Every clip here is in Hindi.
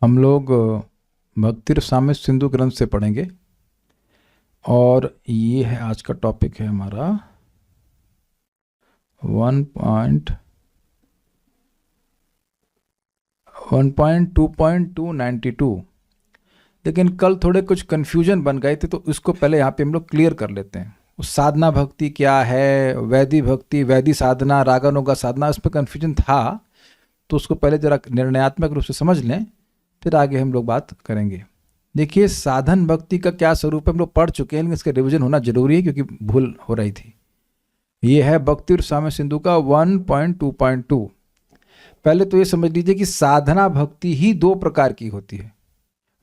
हम लोग भक्ति रसामृत सिंधु ग्रंथ से पढ़ेंगे और ये है आज का टॉपिक है हमारा 1.2.292। लेकिन कल थोड़े कुछ कन्फ्यूजन बन गए थे, तो इसको पहले यहाँ पे हम लोग क्लियर कर लेते हैं। उस साधना भक्ति क्या है, वैदी भक्ति, वैदी साधना, रागानुगा साधना, इस पर कन्फ्यूजन था, तो उसको पहले जरा निर्णयात्मक रूप से समझ लें, फिर आगे हम लोग बात करेंगे। देखिए, साधन भक्ति का क्या स्वरूप है हम लोग पढ़ चुके हैं, लेकिन इसका रिवीजन होना जरूरी है क्योंकि भूल हो रही थी। ये है भक्ति रसामृत सिंधु का 1.2.2। पहले तो ये समझ लीजिए कि साधना भक्ति ही दो प्रकार की होती है।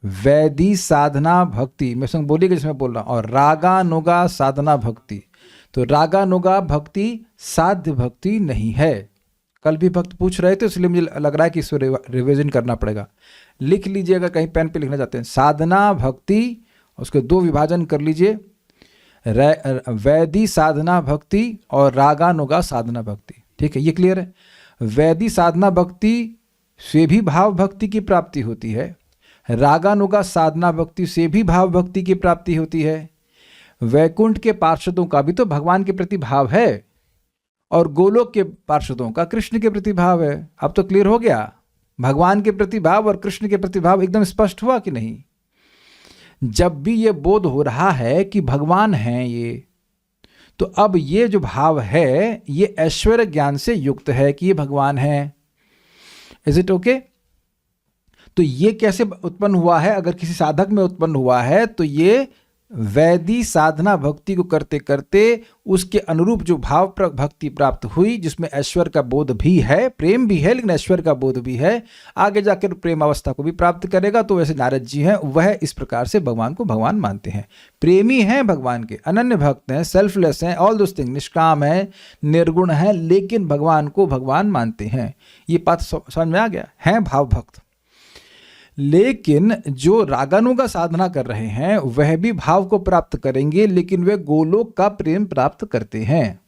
वैदी साधना भक्ति, मैं संग बोलिएगा जिसमें बोल रहा हूँ, और रागानुगा साधना भक्ति। तो रागानुगा भक्ति साध्य भक्ति नहीं है। कल भी भक्त पूछ रहे थे, इसलिए मुझे लग रहा है कि इसको रिवीजन करना पड़ेगा। लिख लीजिए अगर कहीं पेन पे लिखना चाहते हैं। साधना भक्ति, उसके दो विभाजन कर लीजिए, वैदी साधना भक्ति और रागानुगा साधना भक्ति। ठीक है, ये क्लियर है। वैदी साधना भक्ति से भी भाव भक्ति की प्राप्ति होती है, रागानुगा साधना भक्ति से भी भाव भक्ति की प्राप्ति होती है। वैकुंठ के पार्षदों का भी तो भगवान के प्रति भाव है और गोलोक के पार्षदों का कृष्ण के प्रति भाव है। अब तो क्लियर हो गया, भगवान के प्रति भाव और कृष्ण के प्रति भाव एकदम स्पष्ट हुआ कि नहीं। जब भी ये बोध हो रहा है कि भगवान हैं ये, तो अब ये जो भाव है ये ऐश्वर्य ज्ञान से युक्त है कि ये भगवान है। Is it okay? तो ये कैसे उत्पन्न हुआ है? अगर किसी साधक में उत्पन्न हुआ है तो ये वैदी साधना भक्ति को करते करते उसके अनुरूप जो भाव भक्ति प्राप्त हुई, जिसमें ऐश्वर्य का बोध भी है, प्रेम भी है लेकिन ऐश्वर्य का बोध भी है, आगे जाकर प्रेम अवस्था को भी प्राप्त करेगा। तो वैसे नारद जी हैं, वह इस प्रकार से भगवान को भगवान मानते हैं, प्रेमी हैं भगवान के, अनन्य भक्त हैं, सेल्फलेस हैं, ऑल दोस थिंग, निष्काम है, निर्गुण है, लेकिन भगवान को भगवान मानते हैं। ये बात समझ में आ गया, हैं भाव भक्त। लेकिन जो रागानुगा साधना कर रहे हैं वह भी भाव को प्राप्त करेंगे, लेकिन वे गोलोक का प्रेम प्राप्त करते हैं।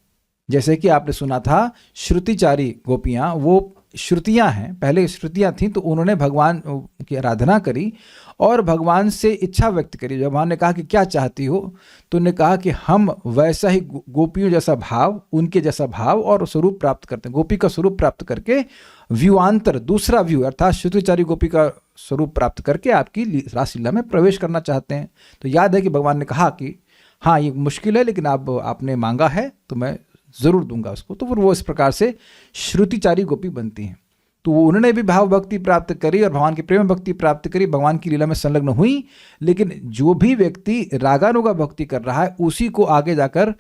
जैसे कि आपने सुना था श्रुतिचारी गोपियां, वो श्रुतियां हैं, पहले श्रुतियां थीं, तो उन्होंने भगवान की आराधना करी और भगवान से इच्छा व्यक्त करी। जब भगवान ने कहा कि क्या चाहती हो, तो उन्होंने कहा कि हम वैसा ही गोपियों जैसा भाव, उनके जैसा भाव और स्वरूप प्राप्त करते हैं। गोपी का स्वरूप प्राप्त करके व्यूआंतर, दूसरा व्यू अर्थात श्रुतिचारी गोपी का स्वरूप प्राप्त करके आपकी रासलीला में प्रवेश करना चाहते हैं। तो याद है कि भगवान ने कहा कि हाँ ये मुश्किल है, लेकिन आपने मांगा है तो मैं जरूर दूंगा उसको। तो फिर वो इस प्रकार से श्रुतिचारी गोपी बनती हैं। तो उन्होंने भी भाव भक्ति प्राप्त करी और भगवान की प्रेम भक्ति प्राप्त करी, भगवान की लीला में संलग्न हुई। लेकिन जो भी व्यक्ति रागानुगा भक्ति कर रहा है उसी को आगे जाकर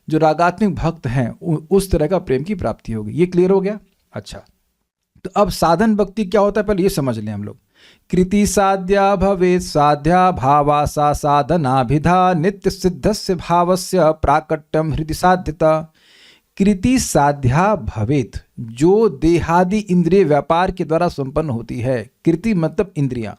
जो रागात्मिक भक्त हैं उस तरह का प्रेम की प्राप्ति होगी। ये क्लियर हो गया? अच्छा, तो अब साधन भक्ति क्या होता है पहले ये समझ लें हम लोग। कृति साध्या भवेत् साध्या भावासा साधनाभिधा नित्य सिद्धस्य भावस्य प्राकट्यम हृदि साध्यता। कृति साध्या भवेत्, जो देहादि इंद्रिय व्यापार के द्वारा संपन्न होती है। कृति मतलब इंद्रियां,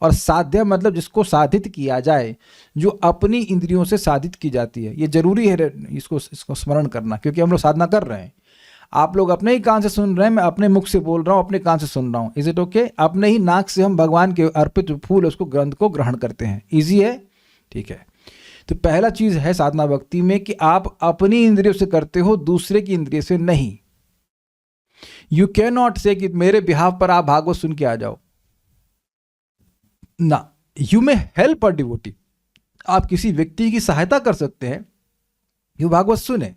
और साध्या मतलब जिसको साधित किया जाए, जो अपनी इंद्रियों से साधित की जाती है। ये जरूरी है इसको स्मरण करना, क्योंकि हम लोग साधना कर रहे हैं। आप लोग अपने ही कान से सुन रहे हैं, मैं अपने मुख से बोल रहा हूँ, अपने कान से सुन रहा हूँ। Is it okay? अपने ही नाक से हम भगवान के अर्पित फूल, उसको ग्रंथ को ग्रहण करते हैं। इजी है? ठीक है। तो पहला चीज है साधना भक्ति में कि आप अपनी इंद्रियों से करते हो, दूसरे की इंद्रिय से नहीं। यू कैन नॉट से कि मेरे बिहाफ पर आप भागवत सुन के आ जाओ ना। You may help a devotee, आप किसी व्यक्ति की सहायता कर सकते हैं कि भागवत सुने,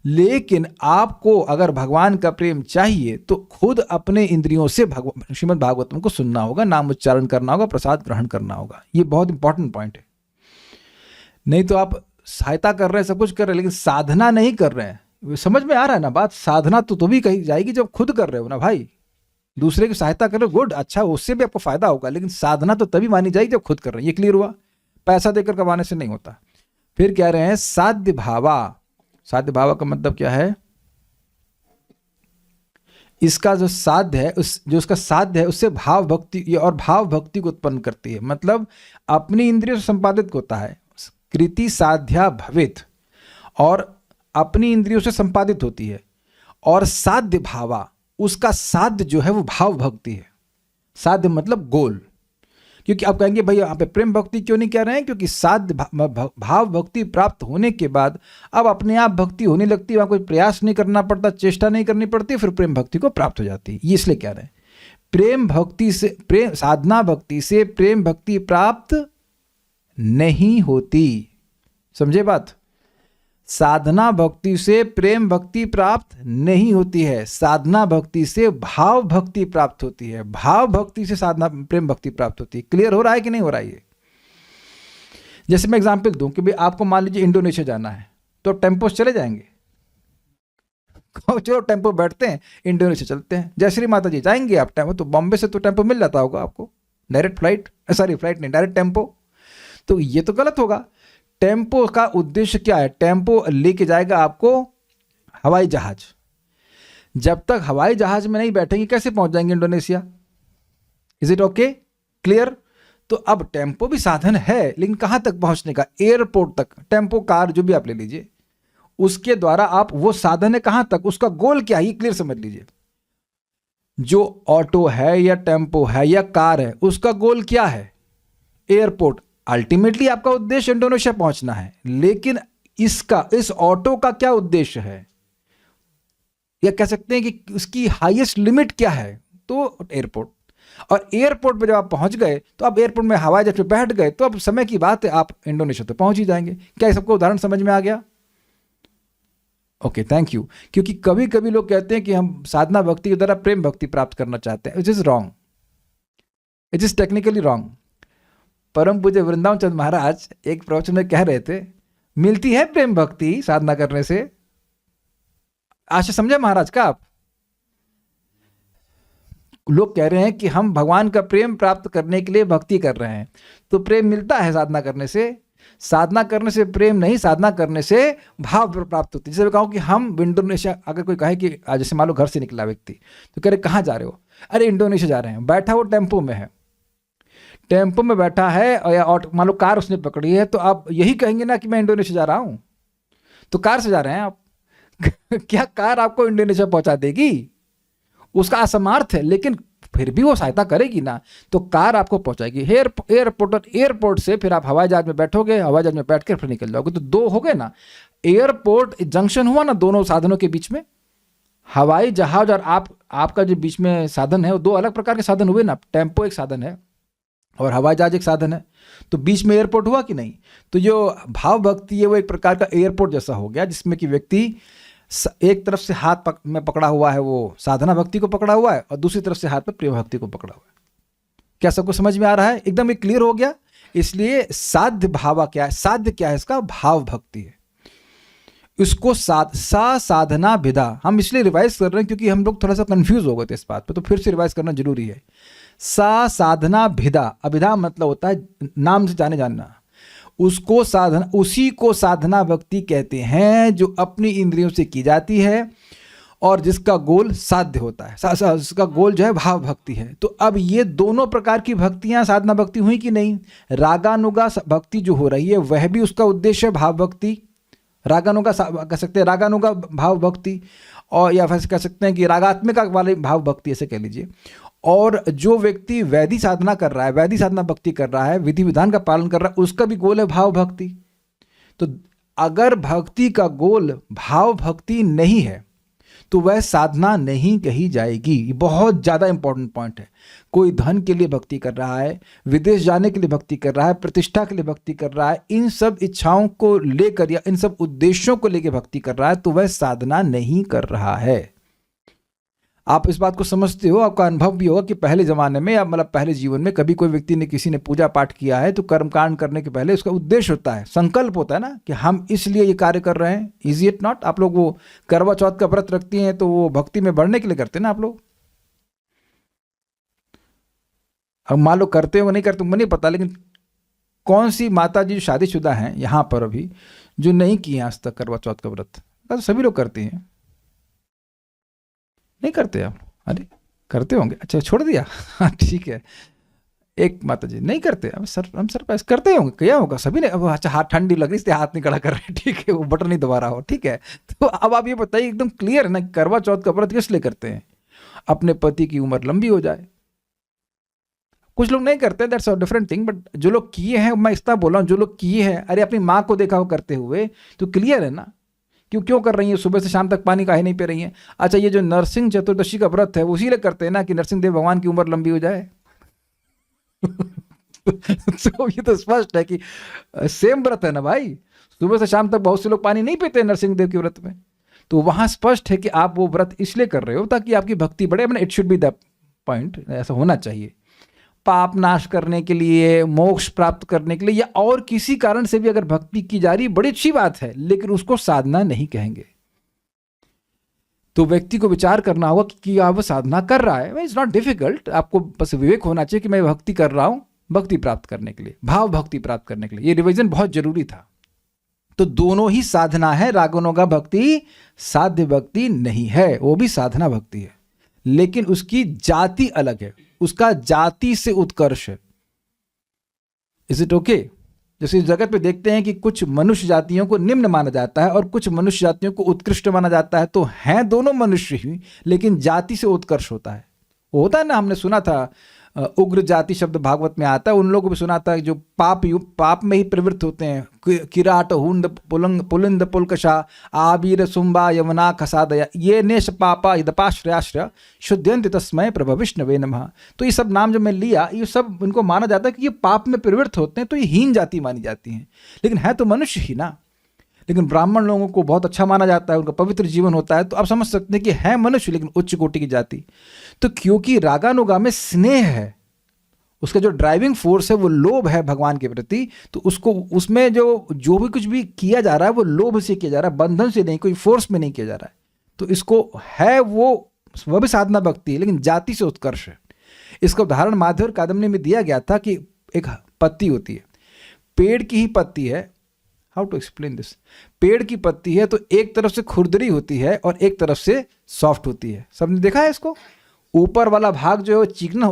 लेकिन आपको अगर भगवान का प्रेम चाहिए तो खुद अपने इंद्रियों से श्रीमद् भागवतम को सुनना होगा, नाम उच्चारण करना होगा, प्रसाद ग्रहण करना होगा। ये बहुत इंपॉर्टेंट पॉइंट है। नहीं तो आप सहायता कर रहे हैं, सब कुछ कर रहे हैं, लेकिन साधना नहीं कर रहे हैं। समझ में आ रहा है ना बात? साधना तो भी कही जाएगी जब खुद कर रहे हो ना भाई। दूसरे की सहायता कर रहे हो, गुड, अच्छा, उससे भी आपको फायदा होगा, लेकिन साधना तो तभी मानी जाएगी जब खुद कर रहे हैं। ये क्लियर हुआ? पैसा देकर कमाने से नहीं होता। फिर कह रहे हैं साध्य भावा। साध्य भाव का मतलब क्या है? इसका जो साध्य है, जो उसका साध्य है उससे भाव भक्ति, और भाव भक्ति को उत्पन्न करती है, मतलब अपनी इंद्रियों से संपादित होता है। कृति साध्या भवेत्, और अपनी इंद्रियों से संपादित होती है। और साध्य भावा, उसका साध्य जो है वो भाव भक्ति है। साध्य मतलब गोल। क्योंकि आप कहेंगे भाई यहाँ पे प्रेम भक्ति क्यों नहीं कह रहे हैं, क्योंकि साध्य भाव भक्ति प्राप्त होने के बाद अब अपने आप भक्ति होने लगती है, वहाँ कोई प्रयास नहीं करना पड़ता, चेष्टा नहीं करनी पड़ती, फिर प्रेम भक्ति को प्राप्त हो जाती है। ये इसलिए कह रहे हैं प्रेम भक्ति से, प्रेम साधना भक्ति से प्रेम भक्ति प्राप्त नहीं होती। समझे बात? साधना भक्ति से प्रेम भक्ति प्राप्त नहीं होती है, साधना भक्ति से भाव भक्ति प्राप्त होती है, भाव भक्ति से साधना प्रेम भक्ति प्राप्त होती है। क्लियर हो रहा है कि नहीं हो रहा है ये? जैसे मैं एग्जांपल दूं कि भाई आपको मान लीजिए इंडोनेशिया जाना है, तो टेम्पो से चले जाएंगे? चलो टेम्पो बैठते हैं, इंडोनेशिया चलते हैं। जय श्री माता जी, जाएंगे आप टेम्पो? तो बॉम्बे से तो टेम्पो मिल जाता होगा आपको, डायरेक्ट फ्लाइट, सॉरी फ्लाइट नहीं, डायरेक्ट टेम्पो। तो ये तो गलत होगा। टेम्पो का उद्देश्य क्या है? टेम्पो लेके जाएगा आपको हवाई जहाज। जब तक हवाई जहाज में नहीं बैठेंगे कैसे पहुंच जाएंगे Indonesia? Is it okay? Clear? तो अब टेम्पो भी साधन है, लेकिन कहां तक पहुंचने का? एयरपोर्ट तक। टेम्पो कार जो भी आप ले लीजिए, उसके द्वारा आप, वो साधन है कहां तक, उसका गोल क्या है ये क्लियर समझ लीजिए। जो ऑटो है या टेम्पो है या कार है, उसका गोल क्या है? एयरपोर्ट। अल्टीमेटली आपका उद्देश्य इंडोनेशिया पहुंचना है, लेकिन इस ऑटो का क्या उद्देश्य है, या कह सकते हैं कि उसकी हाईएस्ट लिमिट क्या है? तो एयरपोर्ट। और एयरपोर्ट पे जब आप पहुंच गए, तो अब एयरपोर्ट में हवाई जहाज पे बैठ गए, तो अब समय की बात है, आप इंडोनेशिया तो पहुंच ही जाएंगे। क्या सबको उदाहरण समझ में आ गया? Okay, thank you. क्योंकि कभी कभी लोग कहते हैं कि हम साधना भक्ति के द्वारा प्रेम भक्ति प्राप्त करना चाहते हैं। It is wrong, it is technically wrong. परम पूज्य वृंदावन चंद महाराज एक प्रवचन में कह रहे थे, मिलती है प्रेम भक्ति साधना करने से। आशा समझे महाराज का आप? लोग कह रहे हैं कि हम भगवान का प्रेम प्राप्त करने के लिए भक्ति कर रहे हैं, तो प्रेम मिलता है साधना करने से? साधना करने से प्रेम नहीं, साधना करने से भाव प्राप्त होती है। जैसे मैं कहूँ कि हम इंडोनेशिया, अगर कोई कहे कि जैसे मान लो घर से निकला व्यक्ति, तो कह रहे कहाँ जा रहे हो? अरे इंडोनेशिया जा रहे हैं। बैठा वो टेम्पो में है, टेम्पो में बैठा है, और या ऑटो, मान लो कार उसने पकड़ी है, तो आप यही कहेंगे ना कि मैं इंडोनेशिया जा रहा हूं, तो कार से जा रहे हैं आप। क्या कार आपको इंडोनेशिया पहुंचा देगी? उसका असमर्थ है, लेकिन फिर भी वो सहायता करेगी ना। तो कार आपको पहुंचाएगी एयरपोर्ट, और एयरपोर्ट से फिर आप हवाई जहाज में बैठोगे, हवाई जहाज में बैठ कर फिर निकल जाओगे। तो दो हो गए ना, एयरपोर्ट जंक्शन हुआ ना दोनों साधनों के बीच में। हवाई जहाज और आपका जो बीच में साधन है, वो दो अलग प्रकार के साधन हुए ना। टेम्पो एक साधन है और हवाई जहाज एक साधन है, तो बीच में एयरपोर्ट हुआ कि नहीं? तो जो भाव भक्ति है वो एक प्रकार का एयरपोर्ट जैसा हो गया, जिसमें कि व्यक्ति एक तरफ से हाथ में पकड़ा हुआ है, वो साधना भक्ति को पकड़ा हुआ है, और दूसरी तरफ से हाथ में प्रेम भक्ति को पकड़ा हुआ है। क्या सबको समझ में आ रहा है? एकदम एक क्लियर हो गया। इसलिए साध्य भावा क्या है? साध्य क्या है? इसका भाव भक्ति है। इसको साधना भिदा, हम इसलिए रिवाइज कर रहे हैं क्योंकि हम लोग थोड़ा सा कंफ्यूज हो गए थे इस बात पे, तो फिर से रिवाइज करना जरूरी है। साधना भिदा, अभिधा मतलब होता है नाम से जाने जानना। उसको साधना, उसी को साधना भक्ति कहते हैं जो अपनी इंद्रियों से की जाती है और जिसका गोल साध्य होता है। उसका गोल जो है भाव भक्ति है। तो अब ये दोनों प्रकार की भक्तियां साधना भक्ति हुई कि नहीं? रागानुगा भक्ति जो हो रही है वह भी उसका उद्देश्य भाव भक्ति, रागानुगा कह सकते हैं, रागानुगा भाव भक्ति, और या फिर कह सकते हैं कि रागात्मिका वाली भाव भक्ति, ऐसे कह लीजिए। और जो व्यक्ति वैदिक साधना कर रहा है, वैदिक साधना भक्ति कर रहा है, विधि विधान का पालन कर रहा है, उसका भी गोल है भाव भक्ति। तो अगर भक्ति का गोल भाव भक्ति नहीं है तो वह साधना नहीं कही जाएगी। ये बहुत ज़्यादा इंपॉर्टेंट पॉइंट है। कोई धन के लिए भक्ति कर रहा है, विदेश जाने के लिए भक्ति कर रहा है, प्रतिष्ठा के लिए भक्ति कर रहा है, इन सब इच्छाओं को लेकर या इन सब उद्देश्यों को लेकर भक्ति कर रहा है, तो वह साधना नहीं कर रहा है। आप इस बात को समझते हो, आपका अनुभव भी होगा कि पहले ज़माने में या मतलब पहले जीवन में कभी कोई व्यक्ति ने, किसी ने पूजा पाठ किया है, तो कर्मकांड करने के पहले उसका उद्देश्य होता है, संकल्प होता है ना कि हम इसलिए ये कार्य कर रहे हैं। Is it not? आप लोग वो करवा चौथ का व्रत रखती हैं तो वो भक्ति में बढ़ने के लिए करते हैं ना आप लोग। अब मान लो करते हो नहीं करते मुझे नहीं पता, लेकिन कौन सी माता जी शादीशुदा हैं यहाँ पर अभी जो नहीं की हैं आज तक करवा चौथ का व्रत? तो सभी लोग करते हैं। नहीं करते आप? अरे करते होंगे, अच्छा छोड़ दिया। हाँ ठीक है, एक माता जी नहीं करते। अब सर हम सरप्राइज करते होंगे, क्या होगा सभी ने। अब अच्छा हाथ ठंडी लग रही इसलिए हाथ नहीं खड़ा कर रहे, ठीक है, वो बटन नहीं दबा रहा हो, ठीक है। तो अब आप ये बताइए एकदम क्लियर है ना, करवा चौथ का व्रत किस लिए करते हैं? अपने पति की उम्र लंबी हो जाए, कुछ लोग नहीं करते, that's a different thing, but जो लोग किए हैं, मैं इतना बोल रहा हूँ, जो लोग किए हैं, अरे अपनी माँ को देखा हो करते हुए तो क्लियर है ना क्यों कर रही हैं, सुबह से शाम तक पानी काहे नहीं पी रही हैं। अच्छा, ये जो नरसिंह चतुर्दशी का व्रत है वो इसीलिए करते हैं ना कि नरसिंह देव भगवान की उम्र लंबी हो जाए। तो ये तो स्पष्ट है कि सेम व्रत है ना भाई, सुबह से शाम तक बहुत से लोग पानी नहीं पीते नरसिंह देव के व्रत में, तो वहां स्पष्ट है कि आप वो व्रत इसलिए कर रहे हो ताकि आपकी भक्ति बढ़े। मैंने it should be the point, ऐसा होना चाहिए। पाप नाश करने के लिए, मोक्ष प्राप्त करने के लिए या और किसी कारण से भी अगर भक्ति की जा रही, बड़ी अच्छी बात है, लेकिन उसको साधना नहीं कहेंगे। तो व्यक्ति को विचार करना होगा कि आप साधना कर रहा है, इट्स नॉट डिफिकल्ट, आपको बस विवेक होना चाहिए कि मैं भक्ति कर रहा हूं भक्ति प्राप्त करने के लिए, भाव भक्ति प्राप्त करने के लिए। ये रिवीजन बहुत जरूरी था। तो दोनों ही साधना है। रागानुगा भक्ति साध्य भक्ति नहीं है, वो भी साधना भक्ति है, लेकिन उसकी जाति अलग है, उसका जाति से उत्कर्ष है। Is it okay? जैसे इस जगत में देखते हैं कि कुछ मनुष्य जातियों को निम्न माना जाता है और कुछ मनुष्य जातियों को उत्कृष्ट माना जाता है, तो हैं दोनों मनुष्य ही, लेकिन जाति से उत्कर्ष होता है। वो होता है ना, हमने सुना था उग्र जाति शब्द भागवत में आता है, उन लोगों को भी सुना था जो पाप में ही प्रवृत्त होते हैं। किराट हुंद पुलिंद पुलकशा आबीर सुंबा यमुना खसादया ये नेश पापा यदपाश्रयाश्रय शुद्ध्यंत तस्मय प्रभ विष्णवे नमः। तो ये सब नाम जो मैं लिया, ये सब उनको माना जाता है कि ये पाप में प्रवृत्त होते हैं, तो ये हीन जाति मानी जाती हैं, लेकिन है तो मनुष्य ही ना। लेकिन ब्राह्मण लोगों को बहुत अच्छा माना जाता है, उनका पवित्र जीवन होता है, तो आप समझ सकते हैं कि है मनुष्य लेकिन उच्च कोटि की जाति। तो क्योंकि रागानुगा में स्नेह है, उसका जो ड्राइविंग फोर्स है वो लोभ है भगवान के प्रति, तो उसको उसमें जो भी कुछ भी किया जा रहा है वो लोभ से किया जा रहा है, बंधन से नहीं, कोई फोर्स में नहीं किया जा रहा है। तो इसको है वो भी साधना भक्ति है, लेकिन जाति से उत्कर्ष है। इसका उदाहरण माधव कादम्बनी में दिया गया था कि एक पत्ती होती है, पेड़ की ही पत्ती है। How to explain this? पेड़ की पत्ती है तो एक तरफ से खुरदरी होती है और एक तरफ से सॉफ्ट होती है। सबने देखा है इसको? ऊपर वाला भाग जो है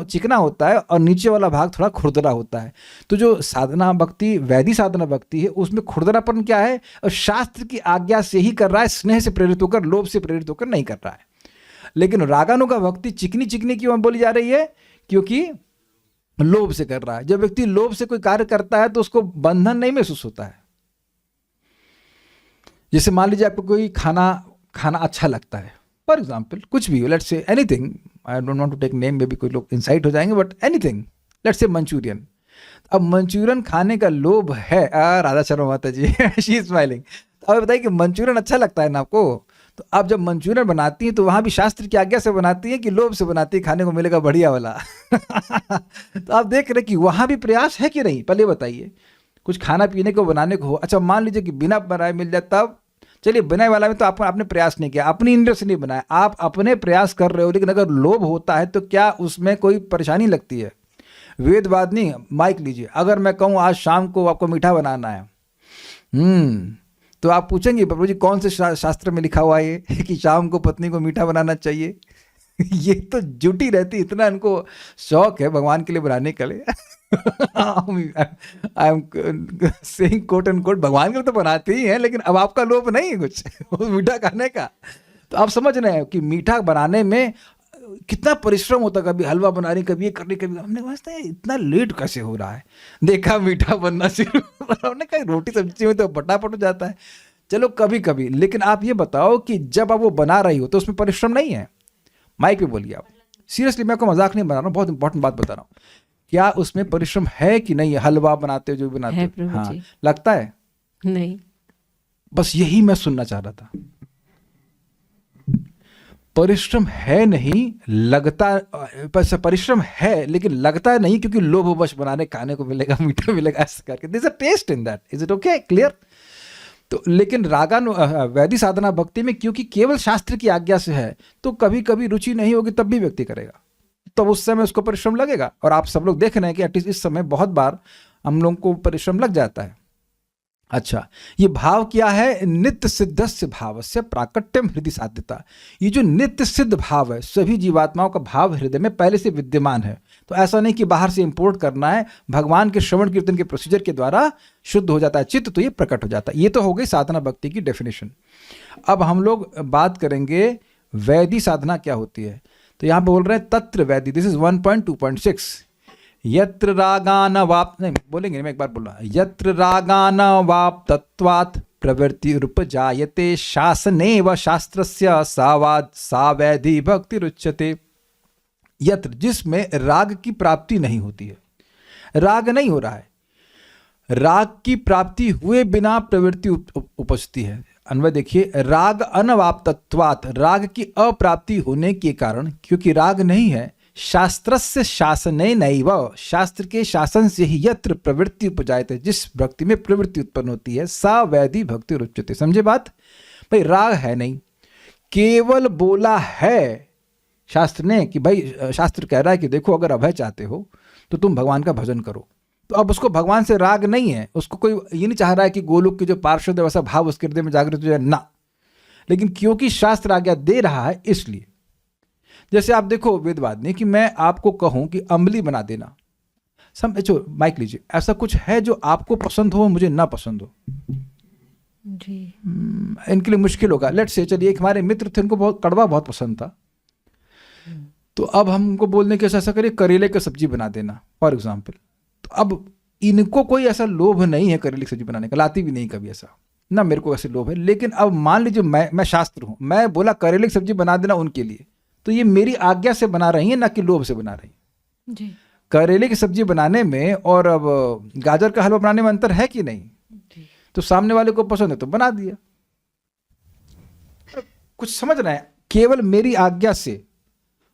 चिकना होता है और नीचे वाला भाग थोड़ा खुरदरा होता है। तो जो साधना भक्ति, वैदिक साधना भक्ति है, उसमें खुरदरापन क्या है? और शास्त्र की आज्ञा से ही कर रहा है, स्नेह से प्रेरित होकर, लोभ से प्रेरित होकर नहीं कर रहा है। लेकिन रागानुगा भक्ति चिकनी चिकनी क्यों बोली जा रही है? क्योंकि लोभ से कर रहा है। जब व्यक्ति लोभ से कोई कार्य करता है तो उसको बंधन नहीं महसूस होता है। जैसे मान लीजिए आपको कोई खाना अच्छा लगता है, फॉर एग्जाम्पल कुछ भी, let's say anything, I don't want to take name, maybe कोई लोग इंसाइट हो जाएंगे, but anything, let's say Manchurian. अब मंचूरियन खाने का लोभ है, राधा शर्मा माता जी शी इज स्माइलिंग। तो अब बताइए कि मंचूरियन अच्छा लगता है ना आपको, तो आप जब मंचूरियन बनाती हैं तो वहाँ भी शास्त्र की आज्ञा से बनाती है कि लोभ से बनाती है, खाने को मिलेगा बढ़िया वाला तो आप देख रहे हैं कि वहाँ भी प्रयास है कि नहीं? पहले बताइए, कुछ खाना पीने को बनाने को हो, अच्छा मान लीजिए कि बिना बनाए मिल जाए, तब चलिए बनाए वाला में तो आपने प्रयास नहीं किया, अपनी इंद्र से नहीं बनाया, आप अपने प्रयास कर रहे हो, लेकिन अगर लोभ होता है तो क्या उसमें कोई परेशानी लगती है? वेदवाद नहीं, माइक लीजिए, अगर मैं कहूँ आज शाम को आपको मीठा बनाना है, तो आप पूछेंगे प्रभु जी कौन से शास्त्र में लिखा हुआ है कि शाम को पत्नी को मीठा बनाना चाहिए? ये तो जुटी रहती, इतना इनको शौक है भगवान के लिए बनाने के लिए I am saying quote and quote, भगवान के लिए तो बनाते ही हैं, लेकिन अब आपका लोभ नहीं है कुछ मीठा खाने का। तो आप समझ रहे हैं कि मीठा बनाने में कितना परिश्रम होता, कभी हलवा बना रही, कभी ये कर रही, कभी हमने समझते हैं इतना लेट कैसे हो रहा है, देखा मीठा बनना शुरू, हमने कहा रोटी सब्जी में तो फटाफट हो जाता है, चलो कभी कभी। लेकिन आप ये बताओ कि जब आप वो बना रही हो तो उसमें परिश्रम नहीं है? माइक पे बोलिए आप, सीरियसली, मैं आपको मजाक नहीं बना रहा हूँ, बहुत इंपॉर्टेंट बात बता रहा हूँ। क्या उसमें परिश्रम है कि नहीं? हलवा बनाते हो जो भी बनाते हो, हाँ, लगता है? नहीं। बस यही मैं सुनना चाह रहा था, परिश्रम है नहीं, लगता, परिश्रम है लेकिन लगता नहीं, क्योंकि लोभवश बनाने, खाने को मिलेगा, मीठा मिलेगा, ऐसा करके, there is a taste in that. Is it okay? Clear? तो लेकिन वैदिक साधना भक्ति में क्योंकि केवल शास्त्र की आज्ञा से है, तो कभी कभी रुचि नहीं होगी तब भी व्यक्ति करेगा, तब उस समय उसको परिश्रम लगेगा। और आप सब लोग देख रहे हैं कि एटलीस्ट इस समय बहुत बार हम लोगों को परिश्रम लग जाता है। अच्छा, ये भाव क्या है? नित्य सिद्धस्य भावस्य प्राकट्यम हृदय साध्यता। ये जो नित्य सिद्ध भाव है, सभी जीवात्माओं का भाव हृदय में पहले से विद्यमान है। तो ऐसा नहीं कि बाहर से इंपोर्ट करना है, भगवान के श्रवण कीर्तन के प्रोसीजर के द्वारा शुद्ध हो जाता है चित्त, तो ये प्रकट हो जाता है। ये तो हो गई साधना भक्ति की डेफिनेशन। अब हम लोग बात करेंगे वैदिक साधना क्या होती है। तो यहाँ पे बोल रहे हैं तत्र वैदिक, दिस इज 1.2.6। यत्र रागान वाप, नहीं बोलेंगे, मैं एक बार बोल रहा हूं, यत्र रागान वाप्तत्वात् प्रवृत्ति उपजायते शासनेव शास्त्रस्य सावाद सावैधि भक्ति रुच्यते। यत्र, जिसमें राग की प्राप्ति नहीं होती है, राग नहीं हो रहा है, राग की प्राप्ति हुए बिना प्रवृत्ति उपजती है। अन्वय देखिए, राग अनवाप्तत्वात्, राग की अप्राप्ति होने के कारण, क्योंकि राग नहीं है, शास्त्रस्य शासने नैव, शास्त्र के शासन से ही यत्र प्रवृत्ति उपजायते, जिस भक्ति में प्रवृत्ति उत्पन्न होती है, सा वैधि भक्ति रुच्यते। समझे बात? भाई राग है नहीं, केवल बोला है शास्त्र ने कि भाई, शास्त्र कह रहा है कि देखो अगर अभय चाहते हो तो तुम भगवान का भजन करो। तो अब उसको भगवान से राग नहीं है, उसको कोई ये नहीं चाह रहा है कि गोलोक के जो पार्षद है वैसा भाव उसके हृदय में जागृत हो जाए ना, लेकिन क्योंकि शास्त्र आज्ञा दे रहा है इसलिए। जैसे आप देखो वेदवाद ने कि मैं आपको कहूं कि अम्ली बना देना, समझो, माइक लीजिए, ऐसा कुछ है जो आपको पसंद हो मुझे ना पसंद हो जी, इनके लिए मुश्किल होगा। लेट्स से, चलिए एक हमारे मित्र थे, उनको बहुत कड़वा बहुत पसंद था, तो अब हमको बोलने के ऐसा करिए करेले की सब्जी बना देना फॉर एग्जाम्पल। तो अब इनको कोई ऐसा लोभ नहीं है करेले की सब्जी बनाने का, लाती भी नहीं कभी ऐसा, ना मेरे को ऐसे लोभ है। लेकिन अब मान लीजिए मैं शास्त्र हूं, मैं बोला करेले की सब्जी बना देना उनके लिए, तो ये मेरी आज्ञा से बना रही है ना कि लोभ से बना रही है जी। करेले की सब्जी बनाने में और अब गाजर का हलवा बनाने में अंतर है कि नहीं? तो सामने वाले को पसंद है तो बना दिया, कुछ समझ रहे हैं, केवल मेरी आज्ञा से,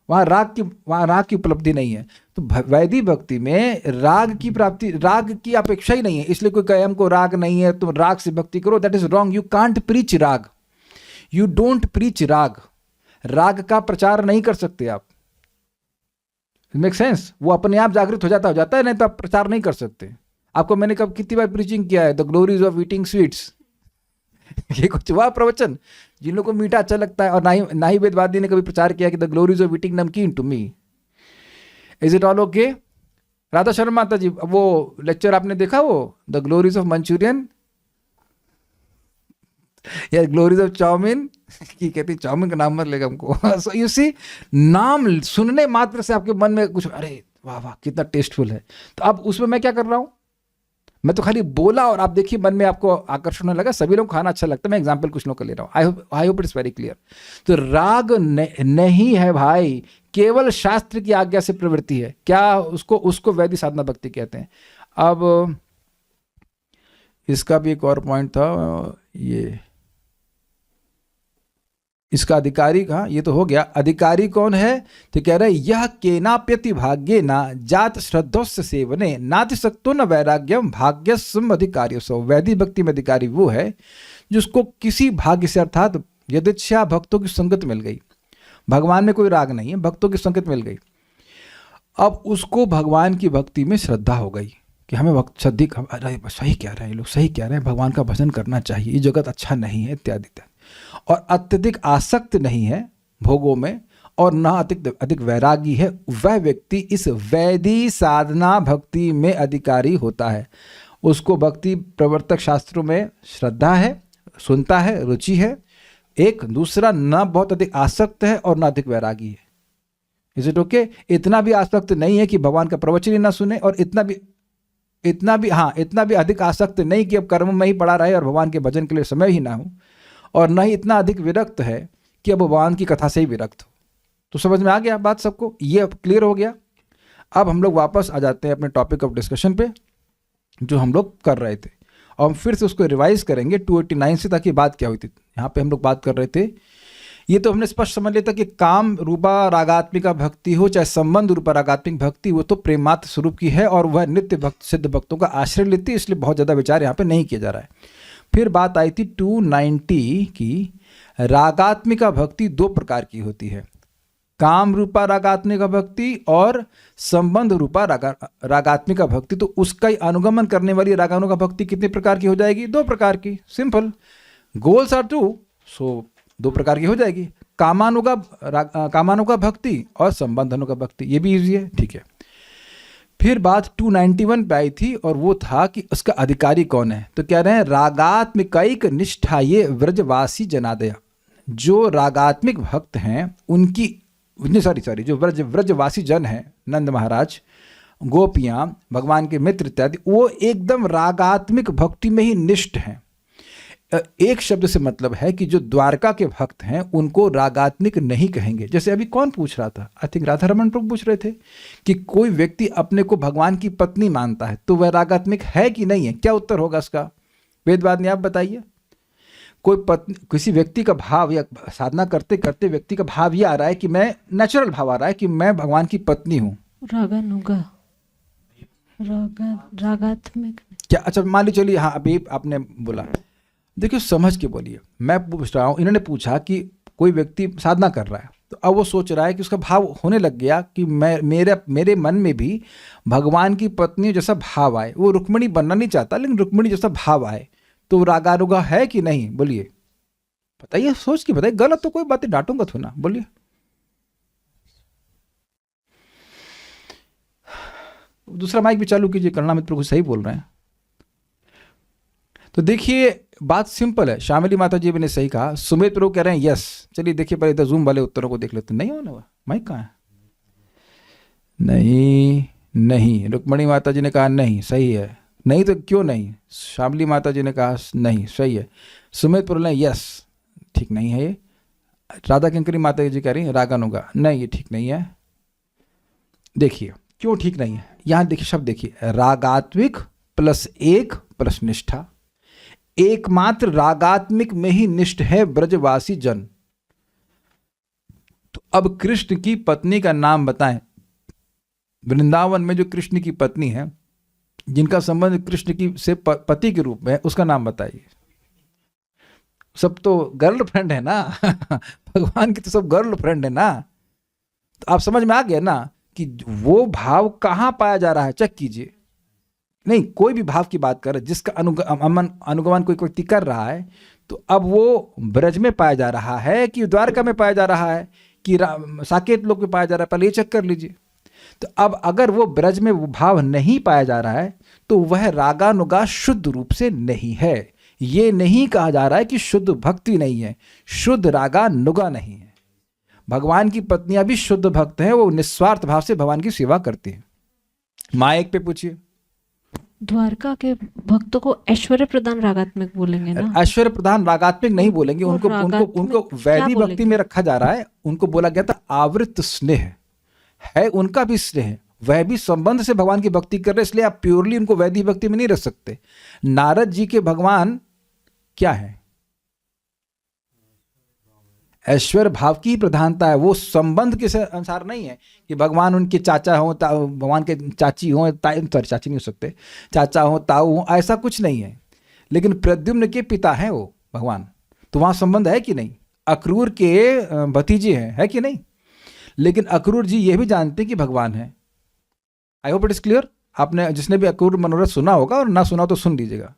वहां राग की उपलब्धि नहीं है। तो वैदिक भक्ति में राग की प्राप्ति, राग की अपेक्षा ही नहीं है। इसलिए कोई कहे हमको राग नहीं है तो राग से भक्ति करो, that is wrong. You can't preach राग, यू डोंट प्रीच राग, राग का प्रचार नहीं कर सकते आप। Make sense? वो अपने आप जागृत हो जाता है, नहीं तो आप प्रचार नहीं कर सकते। आपको मैंने कब कितनी बार प्रीचिंग किया है, the glories of eating sweets ये कुछ हुआ प्रवचन? जिन लोगों को मीठा अच्छा लगता है, और ना ही वेदवादी ने कभी प्रचार किया कि the glories of eating namkeen to me. Is it all okay? Radha Sharma माता जी, वो लेक्चर आपने देखा, वो द ग्लोरीज ऑफ मंचूरियन या ग्लोरीज ऑफ चाउमीन की कहती, चाउमीन का नाम मत लेगा हमको। सो यू सी, नाम सुनने मात्र से आपके मन में कुछ, अरे वाह वाह कितना टेस्टफुल है। तो अब उसमें मैं क्या कर रहा हूं, मैं तो खाली बोला और आप देखिए मन में आपको आकर्षण होने लगा। सभी लोग खाना अच्छा लगता है, मैं एग्जांपल कुछ लोग का ले रहा हूँ, I hope it's very clear. तो राग नहीं है भाई, केवल शास्त्र की आज्ञा से प्रवृत्ति है। क्या उसको वैदिक साधना भक्ति कहते हैं। अब इसका भी एक और पॉइंट था, ये इसका अधिकारी कहा, ये तो हो गया। अधिकारी कौन है? तो कह रहे यह केनाप्यति भाग्ये ना जात श्रद्धोस्य सेवने नाति सक्तो न वैराग्यम भाग्यस्म अधिकारी सो। वैदिक भक्ति में अधिकारी वो है जिसको किसी भाग्य से, अर्थात यदृच्छा भक्तों की संगत मिल गई। भगवान में कोई राग नहीं है, भक्तों की संगत मिल गई। अब उसको भगवान की भक्ति में श्रद्धा हो गई कि हमें भक्त सही कह रहे हैं, लोग सही कह रहे हैं, भगवान का भजन करना चाहिए, ये जगत अच्छा नहीं है इत्यादि इत्यादि। और अत्यधिक आसक्त नहीं है भोगों में, और न अधिक वैरागी है, वह व्यक्ति इस वैदिक साधना भक्ति में अधिकारी होता है। उसको भक्ति प्रवर्तक शास्त्रों में श्रद्धा है, सुनता है, रुचि है। एक दूसरा, न बहुत अधिक आसक्त है और न अधिक वैरागी है। Is it okay? इतना भी आसक्त नहीं है कि भगवान का प्रवचन ही ना सुने, और इतना भी अधिक आसक्त नहीं कि अब कर्म में ही पड़ा रहे और भगवान के भजन के लिए समय ही ना हो, और न ही इतना अधिक विरक्त है कि अब भगवान की कथा से ही विरक्त हो। तो समझ में आ गया बात सबको? ये अब क्लियर हो गया। अब हम लोग वापस आ जाते हैं अपने टॉपिक ऑफ डिस्कशन पे जो हम लोग कर रहे थे, और हम फिर से उसको रिवाइज करेंगे 289 से, ताकि बात क्या हुई थी। यहाँ पे हम लोग बात कर रहे थे, ये तो हमने स्पष्ट समझ लिया था कि काम रूपा रागात्मिका भक्ति हो चाहे संबंध रूपा रागात्मिक भक्ति, वो तो प्रेमात्म स्वरूप की है और वह नित्य भक्त सिद्ध भक्तों का आश्रय लेती है, इसलिए बहुत ज़्यादा विचार यहाँ पे नहीं किया जा रहा है। फिर बात आई थी 290 की, रागात्मिका भक्ति दो प्रकार की होती है, काम रूपा रागात्मिका भक्ति और संबंध रूपा रागात्मिका भक्ति। तो उसका ही अनुगमन करने वाली रागानुगा भक्ति कितने प्रकार की हो जाएगी? दो प्रकार की। सिंपल, गोल्स आर टू, सो दो प्रकार की हो जाएगी, कामानुगा भक्ति और संबंधानुगा भक्ति। ये भी इजी है, ठीक है। फिर बात 291 पे आई थी, और वो था कि उसका अधिकारी कौन है। तो कह रहे हैं रागात्मिकैक निष्ठा ये व्रजवासी जनादय, जो रागात्मिक भक्त हैं उनकी, जो व्रजवासी जन हैं, नंद महाराज, गोपियां, भगवान के मित्र इत्यादि, वो एकदम रागात्मिक भक्ति में ही निष्ठ हैं। एक शब्द से मतलब है कि जो द्वारका के भक्त हैं उनको रागात्मिक नहीं कहेंगे। जैसे अभी कौन पूछ रहा था, आई थिंक राधा रमन प्रभु पूछ रहे थे कि कोई व्यक्ति अपने को भगवान की पत्नी मानता है तो वह रागात्मिक है कि नहीं है। क्या उत्तर होगा इसका? वेदवादी आप बताइए। कोई पत्नी, किसी व्यक्ति का भाव या साधना करते करते व्यक्ति का भाव ये आ रहा है कि मैं, नेचुरल भाव आ रहा है कि मैं भगवान की पत्नी हूं, रागानुगा, रागात्मक। क्या? अच्छा मान लीजिए, चलिए, हाँ अभी आपने बोला, देखिए समझ के बोलिए। मैं पूछ रहा हूँ, इन्होंने पूछा कि कोई व्यक्ति साधना कर रहा है तो अब वो सोच रहा है कि उसका भाव होने लग गया कि मैं, मेरे मन में भी भगवान की पत्नी जैसा भाव आए। वो रुक्मिणी बनना नहीं चाहता लेकिन रुक्मिणी जैसा भाव आए, तो वो रागानुगा है कि नहीं? बोलिए, बताइए, सोच के बताइए। गलत तो कोई बातें डांटूंगा तो ना, बोलिए। दूसरा माइक भी चालू कीजिए, करुणा मित्र प्रभु सही बोल रहे हैं। तो देखिए बात सिंपल है, श्यामली माता जी ने सही कहा, सुमित प्रभु कह रहे हैं यस। चलिए देखिए पहले इधर जूम वाले उत्तरों को देख लेते। नहीं हो ना, माइक कहाँ है? नहीं। रुक्मणी माता जी ने कहा नहीं, सही है। नहीं तो क्यों नहीं? श्यामली माता जी ने कहा नहीं, सही है। सुमित प्रभु ने यस, ठीक नहीं है ये। राधा किंकरी माता जी कह रही है रागानुगा, नहीं ये ठीक नहीं है। देखिए क्यों ठीक नहीं है, यहां देखिए शब्द देखिए, रागात्मिक प्लस एक प्लस निष्ठा। एकमात्र रागात्मिक में ही निष्ठ है ब्रजवासी जन। तो अब कृष्ण की पत्नी का नाम बताएं। वृंदावन में जो कृष्ण की पत्नी है, जिनका संबंध कृष्ण की से पति के रूप में है, उसका नाम बताइए। सब तो गर्लफ्रेंड है ना भगवान की तो सब गर्लफ्रेंड है ना। तो आप समझ में आ गया ना कि वो भाव कहां पाया जा रहा है। चेक कीजिए। नहीं, कोई भी भाव की बात कर, जिसका अनुगमन कोई व्यक्ति कर रहा है, तो अब वो ब्रज में पाया जा रहा है कि द्वारका में पाया जा रहा है कि साकेत लोक में पाया जा रहा है, पहले ये चेक कर लीजिए। तो अब अगर वो ब्रज में वो भाव नहीं पाया जा रहा है तो वह रागानुगा शुद्ध रूप से नहीं है। ये नहीं कहा जा रहा है कि शुद्ध भक्ति नहीं है, शुद्ध रागानुगा नहीं है। भगवान की पत्नियां भी शुद्ध भक्त हैं, वो निस्वार्थ भाव से भगवान की सेवा करती हैं। माइक पे पूछिए। द्वारका के भक्तों को ऐश्वर्य प्रदान रागात्मक बोलेंगे ना? ऐश्वर्य प्रदान रागात्मक नहीं बोलेंगे, उनको वैदिक भक्ति में रखा जा रहा है। उनको बोला गया था आवृत स्नेह है, उनका भी स्नेह, वह भी संबंध से भगवान की भक्ति कर रहे, इसलिए आप प्योरली उनको वैदिक भक्ति में नहीं रख सकते। नारद जी के भगवान क्या है? ऐश्वर्य भाव की प्रधानता है, वो संबंध के अनुसार नहीं है कि भगवान उनके चाचा हो, भगवान के चाची हो, सॉरी चाची नहीं हो सकते, चाचा हो, ताऊ हो, ऐसा कुछ नहीं है। लेकिन प्रद्युम्न के पिता हैं वो भगवान, तो वहां संबंध है कि नहीं? अक्रूर के भतीजे हैं, है कि नहीं? लेकिन अक्रूर जी ये भी जानते हैं कि भगवान है। I hope it is clear. आपने, जिसने भी अक्रूर मनोरथ सुना होगा और ना सुना तो सुन लीजिएगा।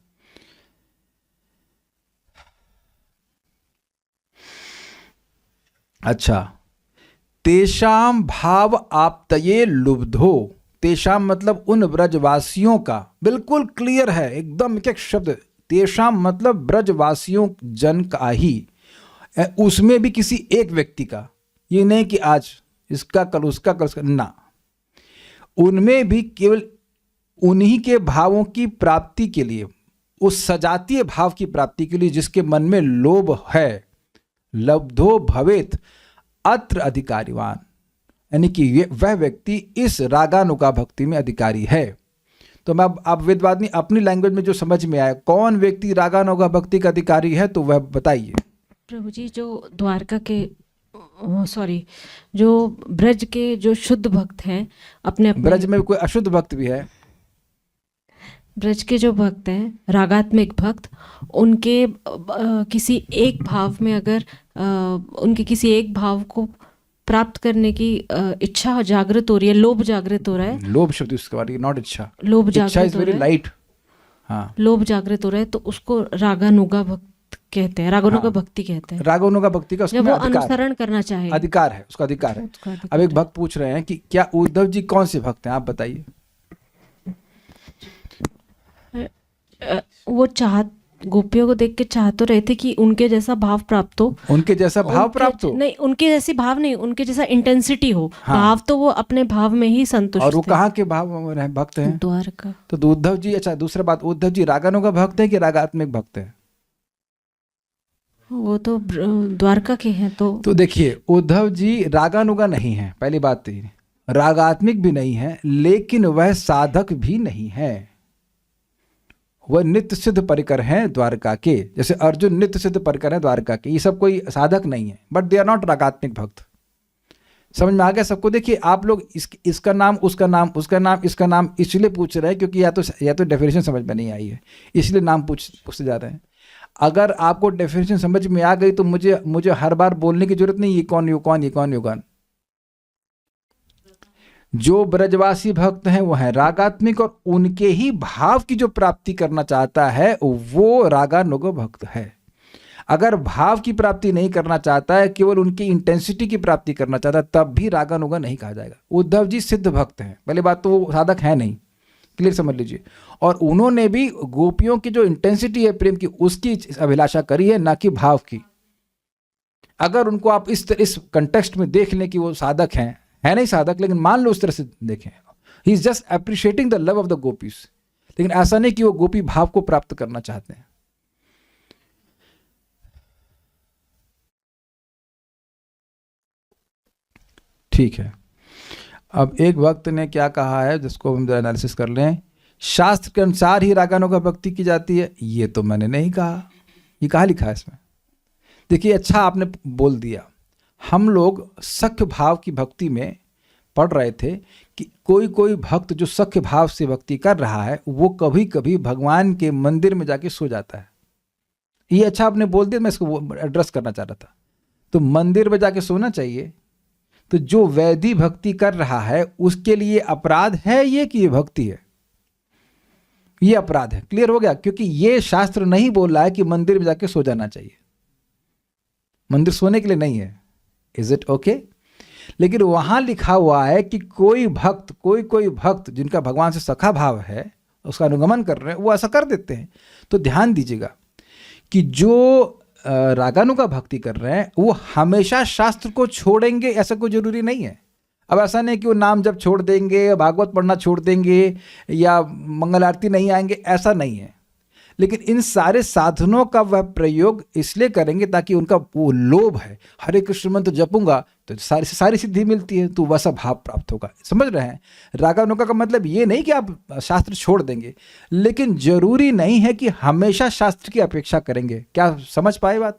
अच्छा, तेषाम भाव आप्तये लुब्धो, तेषाम मतलब उन ब्रजवासियों का, बिल्कुल क्लियर है एकदम एक एक शब्द। तेषाम मतलब ब्रजवासियों जन का ही, उसमें भी किसी एक व्यक्ति का, ये नहीं कि आज इसका कल उसका कल उसका, ना, उनमें भी केवल उन्हीं के भावों की प्राप्ति के लिए, उस सजातीय भाव की प्राप्ति के लिए जिसके मन में लोभ है, लब्धो भवेत अत्र अधिकारीवान, यानी कि वह व्यक्ति इस रागानुगा भक्ति में अधिकारी है। तो मैं आप वेदवादी अपनी लैंग्वेज में जो समझ में आया, कौन व्यक्ति रागानुगा भक्ति का अधिकारी है, तो वह बताइए। प्रभु जी, जो द्वारका के जो ब्रज के जो शुद्ध भक्त हैं, अपने ब्रज में कोई अशुद्ध भक्त भी है? ब्रज के जो भक्त हैं, रागात्मिक भक्त, उनके किसी एक भाव में अगर उनके किसी एक भाव को प्राप्त करने की इच्छा जागृत हो रही है, लोभ जागृत हो रहा है। लोभ शब्द इसके बारे में, नॉट इच्छा, लोभ जागृत हो रहा है, लाइट। हाँ, लोभ जागृत हो रहा है तो उसको रागानुगा भक्त कहते हैं, रागानुगा भक्ति कहते हैं। रागानुगा भक्ति का जब वो अनुसरण करना चाहे, अधिकार है, उसका अधिकार है। अब एक भक्त पूछ रहे हैं कि क्या उद्धव जी कौन से भक्त हैं, आप बताइए। वो गोपियों को देख के चाह तो रहे थे कि उनके जैसा भाव प्राप्त हो, उनके जैसा भाव प्राप्त हो। नहीं, उनके जैसी भाव नहीं, उनके जैसा इंटेंसिटी हो। हाँ। भाव तो वो अपने भाव में ही संतुष्ट और वो थे। कहाँ के भाव भक्त हैं? द्वारका। तो उद्धव जी, अच्छा दूसरा बात, उद्धव जी रागानुगा भक्त है कि रागात्मिक भक्त है? वो तो द्वारका के हैं। तो देखिए, उद्धव जी रागानुगा नहीं है, पहली बात तो ये, रागात्मिक भी नहीं है, लेकिन वह साधक भी नहीं है। वह नित्य सिद्ध परिकर हैं द्वारका के, जैसे अर्जुन नित्य सिद्ध परिकर हैं द्वारका के। ये सब कोई साधक नहीं है, बट दे आर नॉट रागात्मिक भक्त। समझ में आ गया सबको? देखिए, आप लोग इसका नाम, उसका नाम, उसका नाम, इसका नाम इसलिए पूछ रहे हैं क्योंकि या तो डेफिनेशन समझ में नहीं आई है, इसलिए नाम पूछते जा रहे हैं। अगर आपको डेफिनेशन समझ में आ गई तो मुझे हर बार बोलने की जरूरत नहीं, ये कौन, ये कौन, ये कौन, ये कौन। जो ब्रजवासी भक्त हैं वो है रागात्मिक, और उनके ही भाव की जो प्राप्ति करना चाहता है वो रागानुग भक्त है। अगर भाव की प्राप्ति नहीं करना चाहता है, केवल उनकी इंटेंसिटी की प्राप्ति करना चाहता है, तब भी रागानुगा नहीं कहा जाएगा। उद्धव जी सिद्ध भक्त हैं, पहली बात तो वो साधक है नहीं, क्लियर समझ लीजिए। और उन्होंने भी गोपियों की जो इंटेंसिटी है प्रेम की, उसकी अभिलाषा करी है, ना कि भाव की। अगर उनको आप इस कंटेक्स्ट में देख लें कि वो साधक हैं, है नहीं साधक, लेकिन मान लो उस तरह से देखें, he is just appreciating the love of the gopis, लेकिन ऐसा नहीं कि वो गोपी भाव को प्राप्त करना चाहते हैं। ठीक है, अब एक भक्त ने क्या कहा है जिसको हम एनालिसिस कर लें। शास्त्र के अनुसार ही रागानुगा भक्ति की जाती है, ये तो मैंने नहीं कहा। ये कहाँ लिखा है इसमें? देखिए, अच्छा आपने बोल दिया। हम लोग सख्य भाव की भक्ति में पढ़ रहे थे कि कोई भक्त जो सख्य भाव से भक्ति कर रहा है वो कभी कभी भगवान के मंदिर में जाके सो जाता है। ये अच्छा आपने बोल दिया, मैं इसको एड्रेस करना चाह रहा था। तो मंदिर में जाके सोना चाहिए। तो जो वैधि भक्ति कर रहा है उसके लिए अपराध है ये कि ये भक्ति है? ये अपराध है। क्लियर हो गया? क्योंकि ये शास्त्र नहीं बोल रहा है कि मंदिर में जाके सो जाना चाहिए, मंदिर सोने के लिए नहीं है। Is it okay? लेकिन वहां लिखा हुआ है कि कोई भक्त जिनका भगवान से सखा भाव है, उसका अनुगमन कर रहे हैं, वो ऐसा कर देते हैं। तो ध्यान दीजिएगा कि जो रागानुगा भक्ति कर रहे हैं वो हमेशा शास्त्र को छोड़ेंगे ऐसा कोई जरूरी नहीं है। अब ऐसा नहीं कि वो नाम जब छोड़ देंगे, भागवत पढ़ना छोड़ देंगे, या मंगल आरती नहीं आएंगे, ऐसा नहीं है। लेकिन इन सारे साधनों का वह प्रयोग इसलिए करेंगे ताकि उनका वो लोभ है, हरे कृष्ण मंत्र जपूंगा तो सारी सिद्धि मिलती है, तो वैसा भाव प्राप्त होगा। समझ रहे हैं? रागानुगा का मतलब ये नहीं कि आप शास्त्र छोड़ देंगे, लेकिन जरूरी नहीं है कि हमेशा शास्त्र की अपेक्षा करेंगे। क्या समझ पाए बात?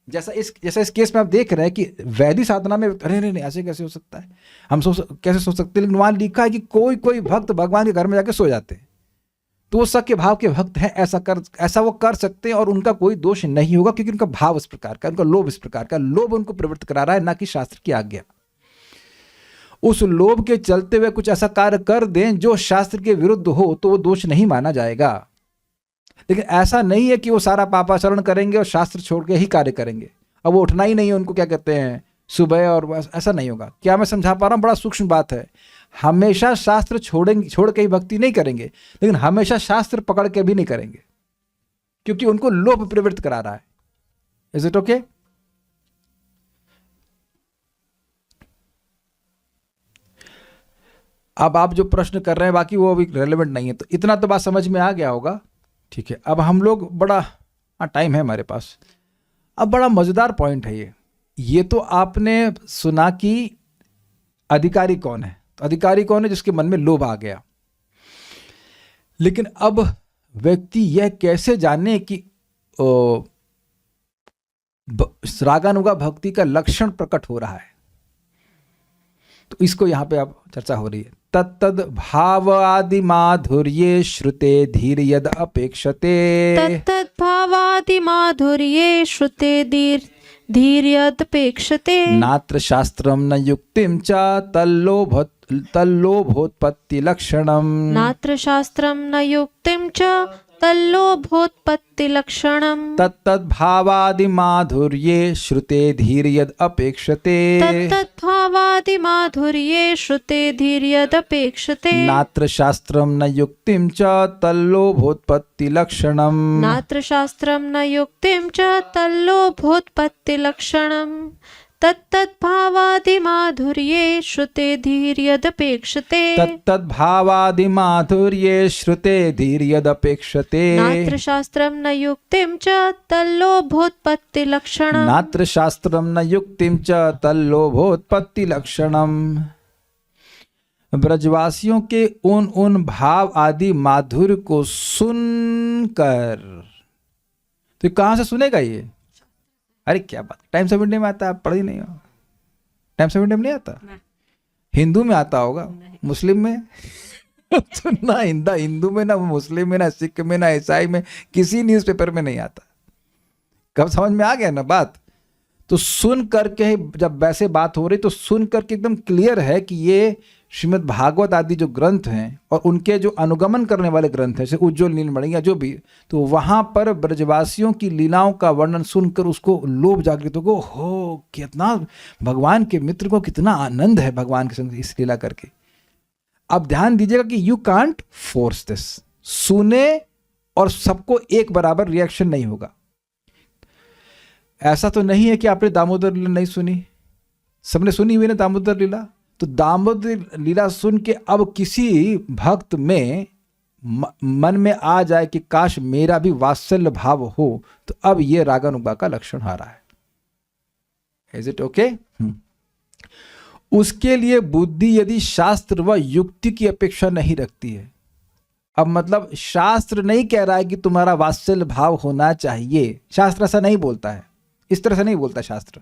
जैसा इस केस में आप देख रहे हैं कि वैदिक साधना में अरे नहीं ऐसे कैसे हो सकता है, हम कैसे सोच सकते हैं, लेकिन वहां लिखा है कि कोई भक्त भगवान के घर में जाके सो जाते हैं, तो वो सख्य भाव के भक्त हैं, ऐसा वो कर सकते हैं और उनका कोई दोष नहीं होगा, क्योंकि उनका भाव इस प्रकार का, उनका लोभ इस प्रकार का, लोभ उनको प्रवृत्त करा रहा है, ना कि शास्त्र की आज्ञा। उस लोभ के चलते हुए कुछ ऐसा कार्य कर दें जो शास्त्र के विरुद्ध हो तो वो दोष नहीं माना जाएगा। लेकिन ऐसा नहीं है कि वो सारा पापाचरण करेंगे और शास्त्र छोड़ के ही कार्य करेंगे। अब वो उठना ही नहीं है, उनको क्या कहते हैं सुबह, और ऐसा नहीं होगा। क्या मैं समझा पा रहा हूँ? बड़ा सूक्ष्म बात है। हमेशा शास्त्र छोड़ के ही भक्ति नहीं करेंगे, लेकिन हमेशा शास्त्र पकड़ के भी नहीं करेंगे, क्योंकि उनको लोभ प्रवृत्त करा रहा है। Is it okay? अब आप जो प्रश्न कर रहे हैं बाकी वो अभी रेलेवेंट नहीं है, तो इतना तो बात समझ में आ गया होगा। ठीक है, अब हम लोग बड़ा टाइम है हमारे पास। अब बड़ा मजेदार पॉइंट है ये तो आपने सुना कि अधिकारी कौन है, तो अधिकारी कौन है? जिसके मन में लोभ आ गया। लेकिन अब व्यक्ति यह कैसे जाने कि रागानुगा भक्ति का लक्षण प्रकट हो रहा है? तो इसको यहां पे आप चर्चा हो रही है। तत्तद भाव आदि माधुर्ये श्रुते धीर यद अपेक्षते, तत्तद भावादि माधुर्ये श्रुते धीर यद अपेक्षते, नात्र शास्त्रम न युक्तिम च तल्लोभोत्पत्ति लक्षणम, नात्र शास्त्रम न युक्तिम च तल्लोभोत्पत्तिलक्षणम् तत्तद्भावादिमाधुर्ये श्रुते धीर्यद् अपेक्षते तत्तद्भावादिमाधुर्ये श्रुते धीर्यदपेक्षते नात्र शास्त्रं न युक्तिं च तल्लोभोत्पत्तिलक्षणम् नात्र शास्त्रं न युक्तिं च तल्लोभोत्पत्तिलक्षणम् तत्तद्भावादिमाधुर्ये श्रुते धीर्यदपेक्षते तत्तद्भावादिमाधुर्ये श्रुते धीर्यदपेक्षते नात्र शास्त्रं न युक्तिं च तल्लोभोत्पत्तिलक्षणम् नात्र शास्त्रं न युक्तिं च तल्लोभोत्पत्तिलक्षणम्। ब्रजवासियों के उन भाव आदि माधुर्य को सुनकर, तो कहाँ से सुनेगा ये? अरे क्या बात, टाइम्स ऑफ इंडिया में आता है, आप पढ़ ही नहीं हो? टाइम्स ऑफ इंडिया में नहीं आता? हिंदू में आता होगा, मुस्लिम में तो ना हिंदू में, ना मुस्लिम में, ना सिख में, ना ईसाई में, किसी न्यूज़पेपर में नहीं आता। कब समझ में आ गया ना बात? तो सुन करके, जब वैसे बात हो रही तो सुन करके एकदम क्लियर है कि ये श्रीमद् भागवत आदि जो ग्रंथ हैं और उनके जो अनुगमन करने वाले ग्रंथ हैं, जैसे उज्ज्वल नीलमणि या जो भी, तो वहाँ पर ब्रजवासियों की लीलाओं का वर्णन सुनकर उसको लोभ जागृत हो, कितना भगवान के मित्र को कितना आनंद है भगवान के संग इस लीला करके। अब ध्यान दीजिएगा कि यू कांट फोर्स दिस। सुने और सबको एक बराबर रिएक्शन नहीं होगा। ऐसा तो नहीं है कि आपने दामोदर लीला नहीं सुनी, सबने सुनी हुई ना दामोदर लीला। तो दामोदर लीला सुन के अब किसी भक्त में मन में आ जाए कि काश मेरा भी वात्सल्य भाव हो, तो अब ये रागानुगा का लक्षण आ रहा है। Is it okay? उसके लिए बुद्धि यदि शास्त्र व युक्ति की अपेक्षा नहीं रखती है, अब मतलब शास्त्र नहीं कह रहा है कि तुम्हारा वात्सल्य भाव होना चाहिए, शास्त्र ऐसा नहीं बोलता है, इस तरह से नहीं बोलता शास्त्र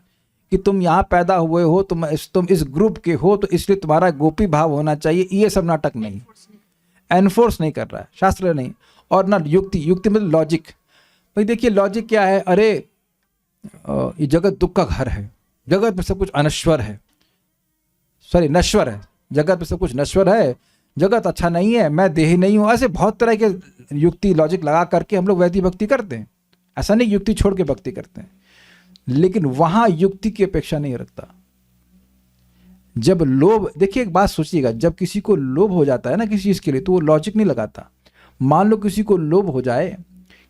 कि तुम यहाँ पैदा हुए हो, तुम इस ग्रुप के हो तो इसलिए तुम्हारा गोपी भाव होना चाहिए, ये सब नाटक नहीं, एनफोर्स नहीं कर रहा है शास्त्र, नहीं। और ना युक्ति मतलब लॉजिक। भाई देखिए लॉजिक क्या है, अरे ये जगत दुख का घर है, जगत में सब कुछ अनश्वर है, सॉरी नश्वर है, जगत में सब कुछ नश्वर है, जगत अच्छा नहीं है, मैं देही नहीं हूँ, ऐसे बहुत तरह के युक्ति लॉजिक लगा करके हम लोग वैदिक भक्ति करते हैं। ऐसा नहीं युक्ति छोड़ के भक्ति करते हैं, लेकिन वहां युक्ति की अपेक्षा नहीं रखता। जब लोभ, देखिए एक बात सोचिएगा, जब किसी को लोभ हो जाता है ना किसी चीज के लिए, तो वो लॉजिक नहीं लगाता। मान लो किसी को लोभ हो जाए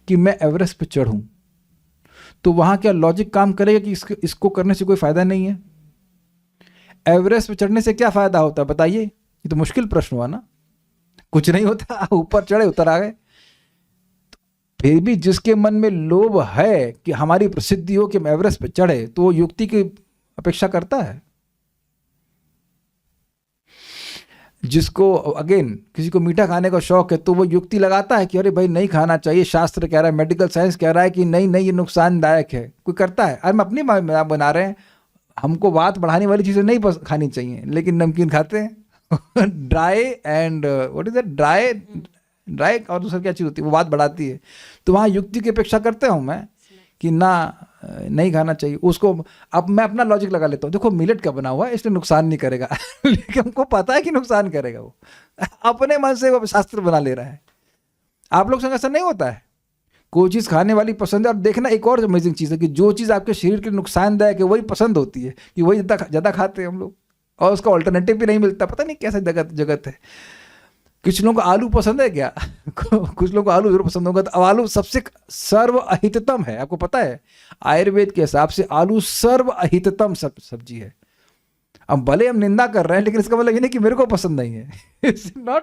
कि मैं एवरेस्ट पे चढ़ूं, तो वहां क्या लॉजिक काम करेगा कि इसको करने से कोई फायदा नहीं है? एवरेस्ट पे चढ़ने से क्या फायदा होता है बताइए? ये तो मुश्किल प्रश्न हुआ ना, कुछ नहीं होता, ऊपर चढ़े उतर आ गए। फिर भी जिसके मन में लोभ है कि हमारी प्रसिद्धि हो कि हम एवरेस्ट पे चढ़े, तो वो युक्ति की अपेक्षा करता है। जिसको अगेन किसी को मीठा खाने का शौक है, तो वो युक्ति लगाता है कि अरे भाई नहीं खाना चाहिए, शास्त्र कह रहा है, मेडिकल साइंस कह रहा है कि नहीं ये नुकसानदायक है। कोई करता है, अरे हम अपनी बना रहे हैं, हमको बात बढ़ाने वाली चीज़ें नहीं खानी चाहिए, लेकिन नमकीन खाते हैं dry and what is that, dry और दूसरा क्या चीज़ होती है वो बात बढ़ाती है। तो वहाँ युक्ति की अपेक्षा करता हूँ मैं कि ना नहीं खाना चाहिए उसको। अब मैं अपना लॉजिक लगा लेता हूँ, देखो मिलेट का बना हुआ है इसलिए नुकसान नहीं करेगा लेकिन हमको पता है कि नुकसान करेगा, वो अपने मन से वो शास्त्र बना ले रहा है। आप लोग संग ऐसा नहीं होता है, कोई चीज़ खाने वाली पसंद है, और देखना एक और अमेजिंग चीज़ है कि जो चीज़ आपके शरीर के लिए नुकसानदायक है वही पसंद होती है, कि वही ज़्यादा खाते हैं हम लोग, और उसका ऑल्टरनेटिव भी नहीं मिलता। पता नहीं कैसा जगत है। कुछ लोगों को आलू पसंद है क्या कुछ लोगों को आलू जरूर पसंद होगा। तो आलू सबसे सर्व अहिततम है, आपको पता है आयुर्वेद के हिसाब से आलू सर्व अहिततम सब्जी है। अब भले हम निंदा कर रहे हैं, लेकिन इसका मतलब ये नहीं कि मेरे को पसंद नहीं है इट्स नॉट।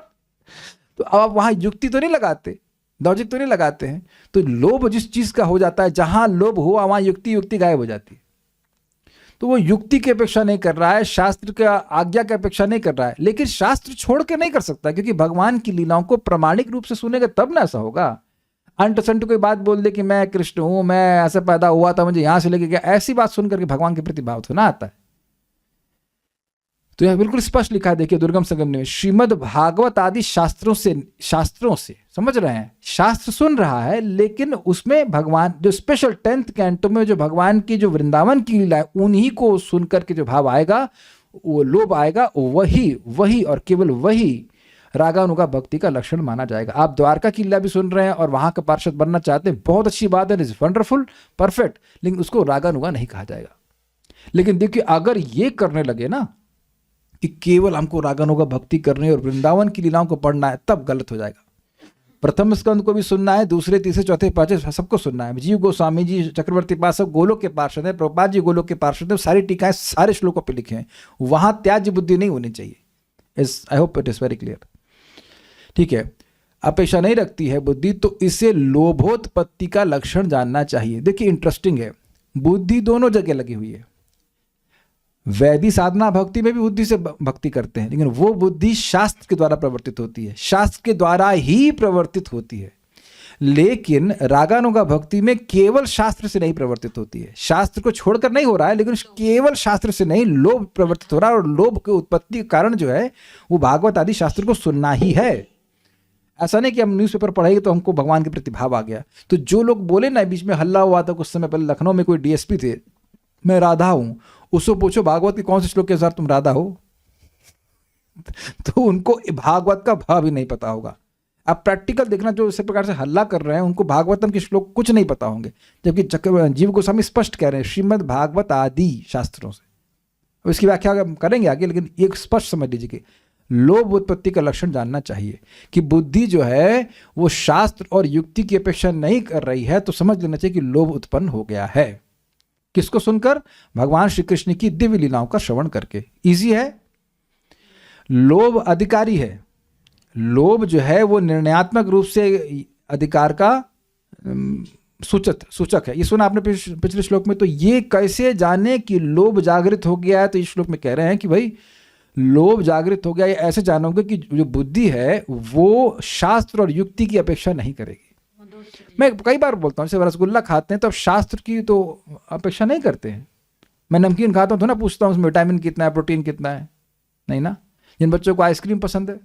तो अब आप वहाँ युक्ति तो नहीं लगाते, लॉजिक तो नहीं लगाते हैं। तो लोभ जिस चीज़ का हो जाता है, जहाँ लोभ हुआ वहाँ युक्ति गायब हो जाती है। तो वो युक्ति की अपेक्षा नहीं कर रहा है, शास्त्र के आज्ञा की अपेक्षा नहीं कर रहा है, लेकिन शास्त्र छोड़ के नहीं कर सकता, क्योंकि भगवान की लीलाओं को प्रामाणिक रूप से सुनेगा तब ना ऐसा होगा। अंट संट कोई बात बोल दे कि मैं कृष्ण हूं, मैं ऐसा पैदा हुआ था, मुझे यहां से लेके गया, ऐसी बात सुन करके भगवान के प्रति भाव थोड़ा आता है। तो यह बिल्कुल स्पष्ट लिखा है, देखिए दुर्गम संगम में, श्रीमद् भागवत आदि शास्त्रों से समझ रहे हैं, शास्त्र सुन रहा है, लेकिन उसमें भगवान जो स्पेशल 10th कैंटो में जो भगवान की जो वृंदावन की लीला है, उन्हीं को सुन करके जो भाव आएगा, वो लोभ आएगा, वही और केवल वही रागानुगा भक्ति का लक्षण माना जाएगा। आप द्वारका की लीला भी सुन रहे हैं और वहां का पार्षद बनना चाहते हैं, बहुत अच्छी बात है, इज वंडरफुल, परफेक्ट, लेकिन उसको रागानुगा नहीं कहा जाएगा। लेकिन देखिए, अगर ये करने लगे ना कि केवल हमको रागानुगा भक्ति करनी है और वृंदावन की लीलाओं को पढ़ना है, तब गलत हो जाएगा। प्रथम स्कंद को भी सुनना है, दूसरे तीसरे चौथे पांचवें सबको सुनना है। जीव गोस्वामी जी, चक्रवर्ती पास सब गोलोक के पार्षद हैं, प्रभुपाद जी गोलोक के पार्षद हैं, सारी टीकाएं सारे श्लोकों पे लिखे हैं। वहां त्याज्य बुद्धि नहीं होनी चाहिए। I hope it is very clear. ठीक है, अपेक्षा नहीं रखती है बुद्धि, तो इसे लोभोत्पत्ति का लक्षण जानना चाहिए। देखिए इंटरेस्टिंग है, बुद्धि दोनों जगह लगी हुई है। वैदिक साधना भक्ति में भी बुद्धि से भक्ति करते हैं, लेकिन वो बुद्धि शास्त्र के द्वारा प्रवर्तित होती है, शास्त्र के द्वारा ही प्रवर्तित होती है। लेकिन रागानुगा भक्ति में केवल शास्त्र से नहीं प्रवर्तित होती है, शास्त्र को छोड़कर नहीं हो रहा है, लेकिन केवल शास्त्र से नहीं, लोभ प्रवर्तित हो रहा है। और लोभ के उत्पत्ति के कारण जो है वो भागवत आदि शास्त्र को सुनना ही है। ऐसा नहीं कि हम न्यूज़पेपर पढ़ेंगे तो हमको भगवान के प्रति भाव आ गया। तो जो लोग बोले ना, बीच में हल्ला हुआ था कुछ समय पहले, लखनऊ में कोई डीएसपी थे, मैं राधा हूं, उसको पूछो भागवत के कौन से श्लोक के अनुसार तुम राधा हो, तो उनको भागवत का भाव ही नहीं पता होगा। आप प्रैक्टिकल देखना, जो इस प्रकार से हल्ला कर रहे हैं उनको भागवतम के श्लोक कुछ नहीं पता होंगे, जबकि जीव गोस्वामी स्पष्ट कह रहे हैं श्रीमद् भागवत आदि शास्त्रों से। इसकी व्याख्या करेंगे आगे, लेकिन एक स्पष्ट समझ लीजिए कि लोभ उत्पत्ति का लक्षण जानना चाहिए कि बुद्धि जो है वो शास्त्र और युक्ति की अपेक्षा नहीं कर रही है, तो समझ लेना चाहिए कि लोभ उत्पन्न हो गया है। किसको सुनकर? भगवान श्री कृष्ण की दिव्य लीलाओं का श्रवण करके। इजी है। लोभ अधिकारी है, लोभ जो है वो निर्णयात्मक रूप से अधिकार का सूचक है। ये सुना आपने पिछले श्लोक में। तो ये कैसे जाने कि लोभ जागृत हो गया है? तो इस श्लोक में कह रहे हैं कि भाई लोभ जागृत हो गया, ये ऐसे जानोगे कि जो बुद्धि है वो शास्त्र और युक्ति की अपेक्षा नहीं करेगी। मैं कई बार बोलता हूँ, जैसे रसगुल्ला खाते हैं तो अब शास्त्र की तो अपेक्षा नहीं करते हैं। मैं नमकीन खाता हूँ तो ना पूछता हूँ उसमें विटामिन कितना है, प्रोटीन कितना है, नहीं ना। जिन बच्चों को आइसक्रीम पसंद है,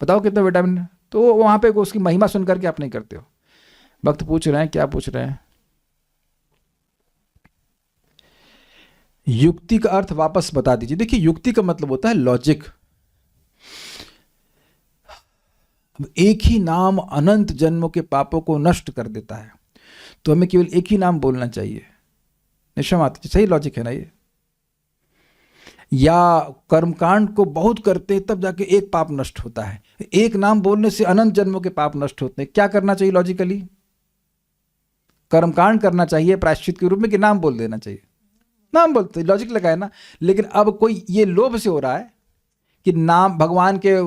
बताओ कितना विटामिन है, तो वहाँ पे उसकी महिमा सुन करके आप नहीं करते हो। भक्त पूछ रहे हैं, क्या पूछ रहे हैं? युक्ति का अर्थ वापस बता दीजिए। देखिए युक्ति का मतलब होता है लॉजिक। एक ही नाम अनंत जन्मों के पापों को नष्ट कर देता है, तो हमें केवल एक ही नाम बोलना चाहिए। निशमात सही लॉजिक है ना ये? या कर्मकांड को बहुत करते हैं तब जाके एक पाप नष्ट होता है, एक नाम बोलने से अनंत जन्मों के पाप नष्ट होते हैं। क्या करना चाहिए लॉजिकली? कर्मकांड करना चाहिए प्रायश्चित के रूप में, कि नाम बोल देना चाहिए? नाम बोलते, लॉजिक लगाए ना। लेकिन अब कोई ये लोभ से हो रहा है कि नाम भगवान के,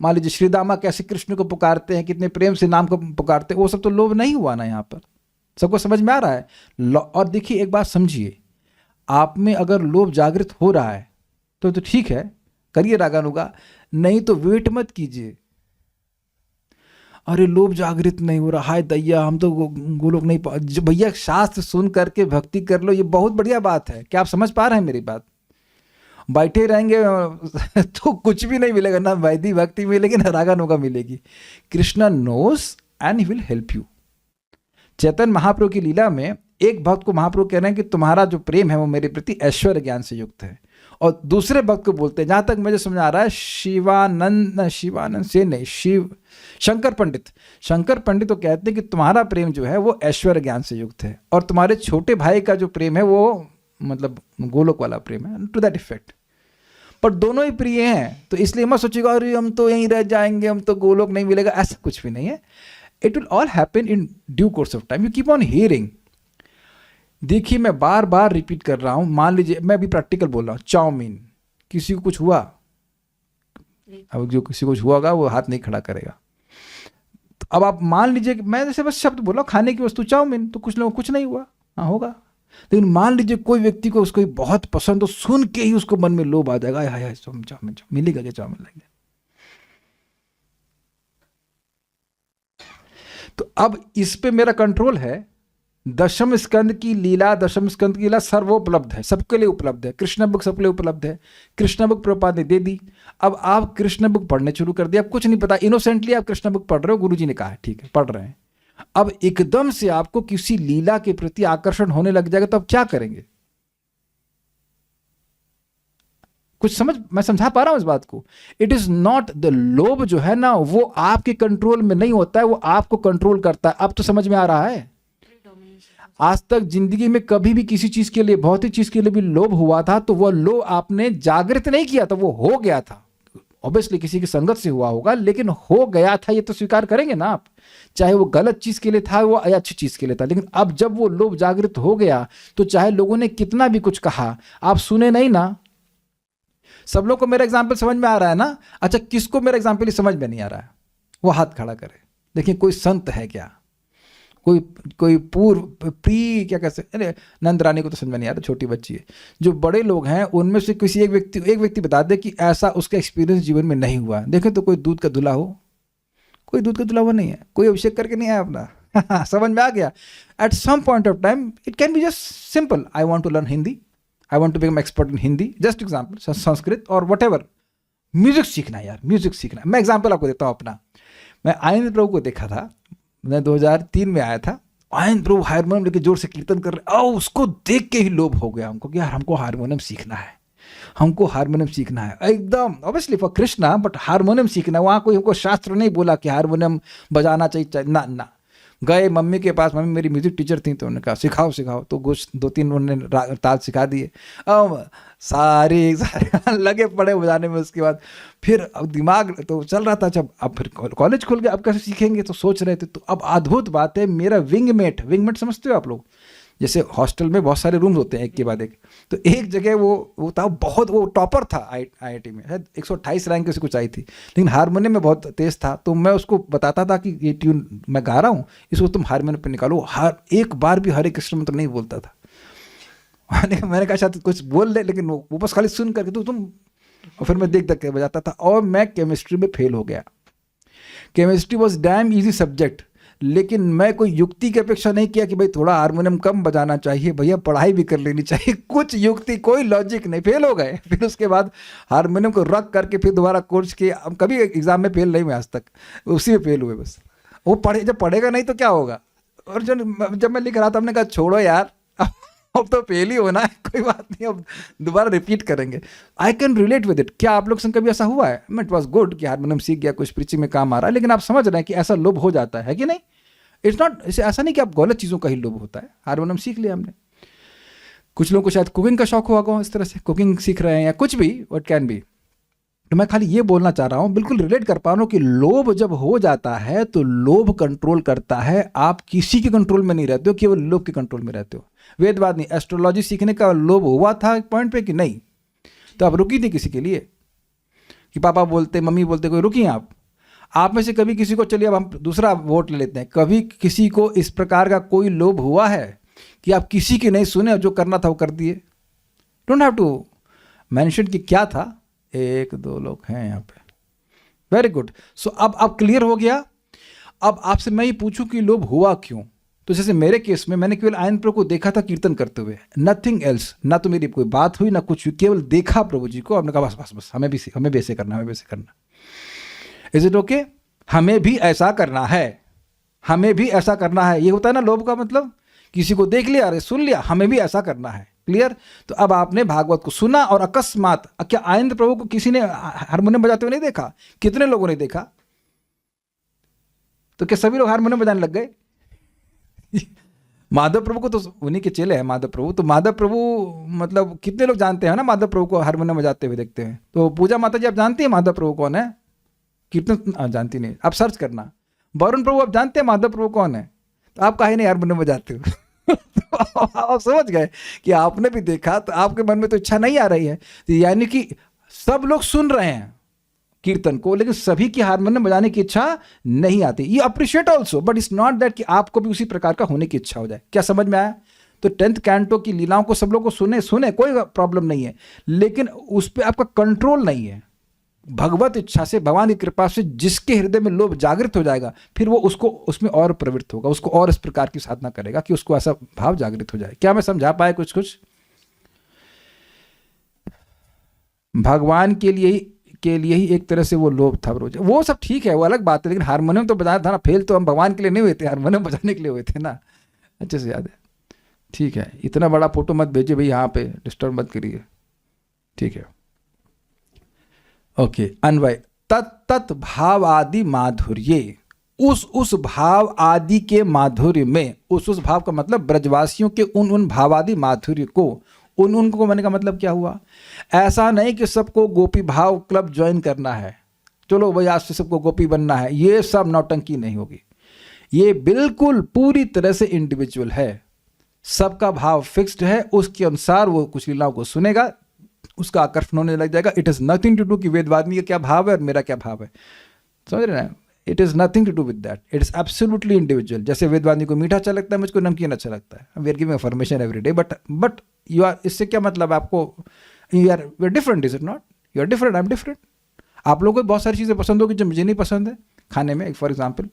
मान लीजिए श्रीदामा कैसे कृष्ण को पुकारते हैं, कितने प्रेम से नाम को पुकारते हैं, वो सब तो लोभ नहीं हुआ ना। यहाँ पर सबको समझ में आ रहा है। और देखिए एक बात समझिए, आप में अगर लोभ जागृत हो रहा है तो ठीक है, करिए रागानुगा, नहीं तो वेट मत कीजिए। अरे लोभ जागृत नहीं हो रहा, हाय दैया हम तो गोलोक नहीं भैया, शास्त्र सुन करके भक्ति कर लो, ये बहुत बढ़िया बात है। क्या आप समझ पा रहे हैं मेरी बात? बैठे रहेंगे तो कुछ भी नहीं मिलेगा, ना वैदिक भक्ति मिलेगी ना रागानुगा मिलेगी। Krishna knows and he will help you. Chaitanya Mahaprabhu की लीला में एक भक्त को महाप्रभु कह रहे हैं कि तुम्हारा जो प्रेम है वो मेरे प्रति ऐश्वर्य ज्ञान से युक्त है, और दूसरे भक्त को बोलते हैं, जहां तक मुझे समझ आ रहा है, शिवानंद से नहीं, शंकर पंडित तो कहते हैं कि तुम्हारा प्रेम जो है वो ऐश्वर्य ज्ञान से युक्त है, और तुम्हारे छोटे भाई का जो प्रेम है वो मतलब गोलोक वाला प्रेम है, टू दैट इफेक्ट। पर दोनों ही प्रिय हैं, तो इसलिए मत सोचिएगा अरे हम तो यहीं रह जाएंगे, हम तो गोलोक नहीं मिलेगा, ऐसा कुछ भी नहीं है। It will all happen in due course of time, you keep on hearing. देखिए मैं बार बार रिपीट कर रहा हूं, मान लीजिए मैं अभी प्रैक्टिकल बोल रहा हूं, चाउमीन, किसी को कुछ हुआ, अब जो किसी को कुछ हुआ होगा वो हाथ नहीं खड़ा करेगा। तो अब आप मान लीजिए कि मैं जैसे बस शब्द बोला, खाने की वस्तु चाउमीन, तो कुछ लोगों को कुछ नहीं हुआ, हाँ होगा। लेकिन मान लीजिए कोई व्यक्ति को उसको बहुत पसंद हो, सुन के ही उसको मन में लोभ आ जाएगा, हाय चाउमीन मिलेगा क्या, चाउमीन लगेगा। तो अब इस पे मेरा कंट्रोल है। दशम स्कंद की लीला सर्वोपलब्ध है, सबके लिए उपलब्ध है। कृष्ण बुक सबके लिए उपलब्ध है, कृष्ण बुक प्रभुपाद ने दे दी। अब आप कृष्ण बुक पढ़ने शुरू कर दिया, अब कुछ नहीं पता, इनोसेंटली आप कृष्ण बुक पढ़ रहे हो, गुरुजी ने कहा है, ठीक है पढ़ रहे हैं। अब एकदम से आपको किसी लीला के प्रति आकर्षण होने लग जाएगा, तो अब क्या करेंगे? मैं समझा पा रहा हूं इस बात को? इट इज नॉट द लोभ जो है ना, वो आपके कंट्रोल में नहीं होता है, वो आपको कंट्रोल करता है। अब तो समझ में आ रहा है? आज तक जिंदगी में कभी भी किसी चीज के लिए, भौतिक चीज के लिए भी लोभ हुआ था तो वह लोभ आपने जागृत नहीं किया था, वो हो गया था। ऑब्वियसली किसी की संगत से हुआ होगा, लेकिन हो गया था, ये तो स्वीकार करेंगे ना आप। चाहे वो गलत चीज के लिए था वो या अच्छी चीज के लिए था, लेकिन अब जब वो लोभ जागृत हो गया तो चाहे लोगों ने कितना भी कुछ कहा, आप सुने नहीं ना। सब लोग को मेरा एग्जाम्पल समझ में आ रहा है ना? अच्छा, किसको मेरा एग्जाम्पल समझ में नहीं आ रहा है वो हाथ खड़ा करे। देखिए कोई संत है क्या, कोई पूर्व क्या कह सकते, अरे नंद रानी को तो समझ में नहीं आ रहा, छोटी बच्ची है। जो बड़े लोग हैं उनमें से किसी एक व्यक्ति बता दे कि ऐसा उसका एक्सपीरियंस जीवन में नहीं हुआ। देखें तो कोई दूध का धुला हो, कोई दूध का धुला हुआ नहीं है, कोई अभिषेक करके नहीं आया अपना। समझ में आ गया? At some point of time it can be just simple, I want to learn Hindi, I want to become expert in Hindi, just example, Sanskrit और वट एवर। म्यूजिक सीखना यार, म्यूजिक सीखना। मैं एग्जाम्पल आपको देता हूँ अपना। मैं आनंद प्रभु को देखा था, मैं 2003 में आया था। आनंद प्रभु हारमोनियम लेके जोर से कीर्तन कर रहे, और उसको देख के ही लोभ हो गया हमको कि यार हमको हारमोनियम सीखना है, हमको हारमोनियम सीखना है। एकदम obviously for Krishna, but harmonium सीखना है। वहाँ कोई हमको शास्त्र नहीं बोला कि हारमोनियम बजाना चाहिए ना ना। गए मम्मी के पास, मम्मी मेरी म्यूजिक टीचर थी, तो उन्होंने कहा सिखाओ सिखाओ, तो कुछ 2-3 उन्होंने ताल सिखा दिए। अब सारे लगे पड़े बजाने में। उसके बाद फिर अब दिमाग तो चल रहा था, जब अब फिर कॉलेज खुल गया, अब कैसे सीखेंगे, तो सोच रहे थे। तो अब अद्भुत बात है, मेरा विंगमेट समझते हो आप लोग? जैसे हॉस्टल में बहुत सारे रूम्स होते हैं एक के बाद एक, तो एक जगह वो था, बहुत वो टॉपर था IIT में, शायद 128 रैंक से कुछ आई थी, लेकिन हारमोनियम में बहुत तेज था। तो मैं उसको बताता था कि ये ट्यून मैं गा रहा हूँ, इसको तुम हारमोनियम पे निकालो। हर एक बार भी हरे कृष्ण मंत्र नहीं बोलता था। मैंने कहा शायद कुछ बोल ले, लेकिन वो बस खाली सुन करके तुम, और फिर मैं देख के बजाता था। और मैं केमिस्ट्री में फेल हो गया। Chemistry was damn easy subject, लेकिन मैं कोई युक्ति की अपेक्षा नहीं किया कि भाई थोड़ा हारमोनियम कम बजाना चाहिए, भैया पढ़ाई भी कर लेनी चाहिए, कुछ युक्ति, कोई लॉजिक नहीं, फेल हो गए। फिर उसके बाद हारमोनियम को रख करके फिर दोबारा कोर्स किया। कभी एग्जाम में फेल नहीं हुए आज तक, उसी में फेल हुए बस। वो जब पढ़ेगा नहीं तो क्या होगा। और जब मैं लिख रहा था, हमने कहा छोड़ो यार, अब तो फेल ही होना है, कोई बात नहीं, अब दोबारा रिपीट करेंगे। I can relate with it. क्या आप लोग संग कभी ऐसा हुआ है? इट वॉज गुड कि हारमोनियम सीख गया, कुछ प्रीचिंग में काम आ रहा है, लेकिन आप समझ रहे हैं कि ऐसा लोभ हो जाता है कि नहीं? इट्स नॉट, ऐसा नहीं कि आप गलत चीज़ों का ही लोभ होता है। हारमोनियम सीख लिया हमने। कुछ लोगों को शायद कुकिंग का शौक हुआ होगा, इस तरह से कुकिंग सीख रहे हैं या कुछ भी, वट कैन बी। तो मैं खाली ये बोलना चाह रहा हूँ, बिल्कुल रिलेट कर पा रहा हूँ कि लोभ जब हो जाता है तो लोभ कंट्रोल करता है। आप किसी के कंट्रोल में नहीं रहते हो, केवल लोभ के कंट्रोल में रहते हो। वेदवाद नहीं, एस्ट्रोलॉजी सीखने का लोभ हुआ था एक पॉइंट पे कि नहीं? तो आप रुकी थी किसी के लिए कि पापा बोलते, मम्मी बोलते, कोई रुकी? आप में से कभी किसी को, चलिए अब हम दूसरा वोट ले लेते हैं, कभी किसी को इस प्रकार का कोई लोभ हुआ है कि आप किसी की नहीं सुने और जो करना था वो कर दिए? डोंट हैव टू मेंशन कि क्या था। 1-2 लोग हैं यहाँ पे, वेरी गुड। सो अब क्लियर हो गया। अब आपसे मैं ये पूछूं कि लोभ हुआ क्यों? तो जैसे मेरे केस में, मैंने केवल आनंद प्रभु को देखा था कीर्तन करते हुए, नथिंग एल्स। ना तो मेरी कोई बात हुई ना कुछ, केवल देखा प्रभु जी को। हमने कहा बस हमें भी ऐसे करना, हमें भी ऐसे करना। Is it okay? हमें भी ऐसा करना है, हमें भी ऐसा करना है। ये होता है ना लोभ का मतलब, किसी को देख लिया, अरे सुन लिया, हमें भी ऐसा करना है। क्लियर? तो अब आपने भागवत को सुना और अकस्मात, क्या आनंद प्रभु को किसी ने हारमोनियम बजाते हुए नहीं देखा? कितने लोगों ने देखा? तो क्या सभी लोग हारमोनियम बजाने लग गए? माधव प्रभु को तो, उन्हीं के चेले हैं माधव प्रभु, तो माधव प्रभु मतलब कितने लोग जानते हैं ना माधव प्रभु को हारमोनियम बजाते हुए देखते हैं? तो पूजा माता जी आप जानती हैं माधव प्रभु कौन है? कीर्तन जानती नहीं, आप सर्च करना। वरुण प्रभु आप जानते हैं माधव प्रभु कौन है? तो आप काहे नहीं हारमोनियम बजाते हो? तो आप समझ गए कि आपने भी देखा, तो आपके मन में तो इच्छा नहीं आ रही है। तो यानी कि सब लोग सुन रहे हैं कीर्तन को, लेकिन सभी की हारमोनियम बजाने की इच्छा नहीं आती। ये appreciate also, but it's not that कि आपको भी उसी प्रकार का होने की इच्छा हो जाए। क्या समझ में आया? तो 10th कैंटो की लीलाओं को सब लोग को सुने, कोई प्रॉब्लम नहीं है, लेकिन उस पर आपका कंट्रोल नहीं है। भगवत इच्छा से, भगवान की कृपा से जिसके हृदय में लोभ जागृत हो जाएगा, फिर वो उसको उसमें और प्रवृत्त होगा, उसको और इस प्रकार की साधना करेगा कि उसको ऐसा भाव जागृत हो जाए। क्या मैं समझा पाया कुछ? भगवान के लिए ही एक तरह से वो लोभ था रोज। वो सब ठीक है, वो अलग बात है, लेकिन हारमोनियम तो बजाना था ना। फेल तो हम भगवान के लिए नहीं हुए थे, हारमोनियम बजाने के लिए हुए थे ना। अच्छे से याद है? ठीक है, इतना बड़ा फोटो मत भेजिए भाई, यहाँ पे डिस्टर्ब मत करिए, ठीक है? ओके, अन्वय। तत् भाव आदि माधुर्ये, उस भाव आदि के माधुर्य में, उस भाव का मतलब ब्रजवासियों के उन भाव आदि माधुर्य को, उनको मैंने का मतलब क्या हुआ? ऐसा नहीं कि सबको गोपी भाव क्लब ज्वाइन करना है, चलो भाई आज से सबको गोपी बनना है, ये सब नौटंकी नहीं होगी। ये बिल्कुल पूरी तरह से इंडिविजुअल है, सबका भाव फिक्स्ड है, उसके अनुसार वो कुछ लीलाओं को सुनेगा, उसका आकर्षण होने लग जाएगा। It is nothing to do कि वेदवादिनी का क्या भाव है और मेरा क्या भाव है, समझ रहे हैं? It is nothing to do with that, it is absolutely individual. जैसे वेदवादिनी को मीठा अच्छा लगता है, मुझको नमकीन अच्छा लगता है, we are giving information every day, but you are, इससे क्या मतलब आपको, you are different, is it not? You are different, I am different. आप लोगों को बहुत सारी चीज़ें पसंद होगी जो मुझे नहीं पसंद है खाने में, फॉर एग्जाम्पल।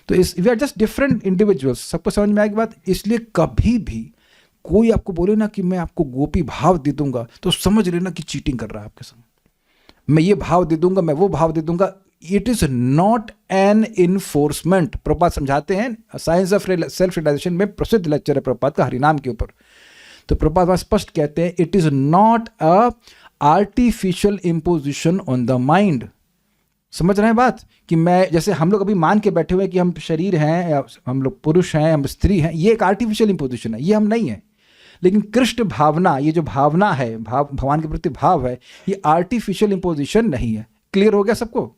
तो we are just different individuals. सबको समझ में आएगी बात? इसलिए कभी भी कोई आपको बोले ना कि मैं आपको गोपी भाव दे दूंगा, तो समझ लेना कि चीटिंग कर रहा है आपके साथ। मैं ये भाव दे दूंगा, मैं वो भाव दे दूंगा, it is not an enforcement. Prabhupada समझाते हैं साइंस ऑफ सेल्फ रियलाइजेशन में, प्रसिद्ध लेक्चर है प्रभुपाद का हरिनाम के ऊपर। तो प्रभुपाद वहां स्पष्ट कहते हैं, it is not a artificial imposition on the mind. समझ रहे हैं बात? कि मैं, जैसे हम लोग अभी मान के बैठे हुए हैं कि हम शरीर हैं, या हम लोग पुरुष हैं, हम स्त्री हैं, ये एक आर्टिफिशियल इम्पोजिशन है, ये हम नहीं है। लेकिन कृष्ण भावना, ये जो भावना है, भगवान के प्रति भाव है, ये आर्टिफिशियल इम्पोजिशन नहीं है। क्लियर हो गया सबको?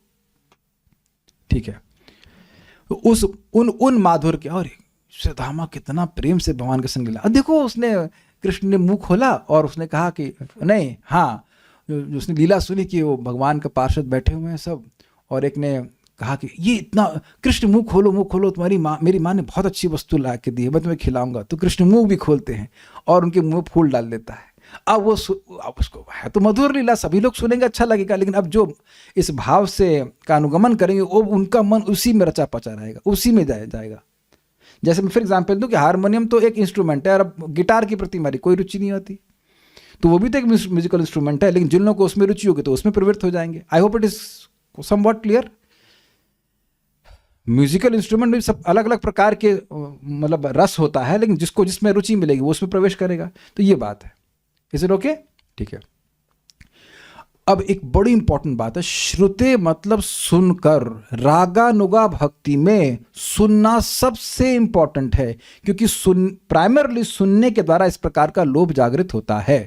ठीक है। तो उन माधुर्य के, और सुदामा कितना प्रेम से भगवान के संग लीला। देखो, उसने, कृष्ण ने मुंह खोला और उसने कहा कि नहीं, हाँ, उसने लीला सुनी कि वो भगवान का पार्षद बैठे हुए हैं सब, और एक ने कहा कि ये इतना, कृष्ण मुंह खोलो, तुम्हारी माँ, मेरी माँ ने बहुत अच्छी वस्तु ला के दी है, मैं तुम्हें खिलाऊंगा। तो कृष्ण मुंह भी खोलते हैं और उनके मुंह में फूल डाल देता है। अब उसको है तो मधुर लीला, सभी लोग सुनेंगे, अच्छा लगेगा, लेकिन अब जो इस भाव से का अनुगमन करेंगे, वो उनका मन उसी में रचा पचा रहेगा, उसी में जाएगा। जैसे मैं फिर एग्जाम्पल दूं कि हारमोनियम तो एक इंस्ट्रूमेंट है, और अब गिटार के प्रति हमारी कोई रुचि नहीं होती, तो वो भी तो एक म्यूजिकल इंस्ट्रूमेंट है, लेकिन जिन लोगों को उसमें रुचि होगी तो उसमें प्रवृत्त हो जाएंगे। I hope it is somewhat clear. Musical instrument में सब अलग अलग प्रकार के मतलब रस होता है, लेकिन जिसको जिसमें रुचि मिलेगी वो उसमें प्रवेश करेगा। तो ये बात है। Is it okay? ठीक है। अब एक बड़ी इंपॉर्टेंट बात है, श्रुते मतलब सुनकर। रागानुगा भक्ति में सुनना सबसे इंपॉर्टेंट है, क्योंकि प्राइमरली सुनने के द्वारा इस प्रकार का लोभ जागृत होता है।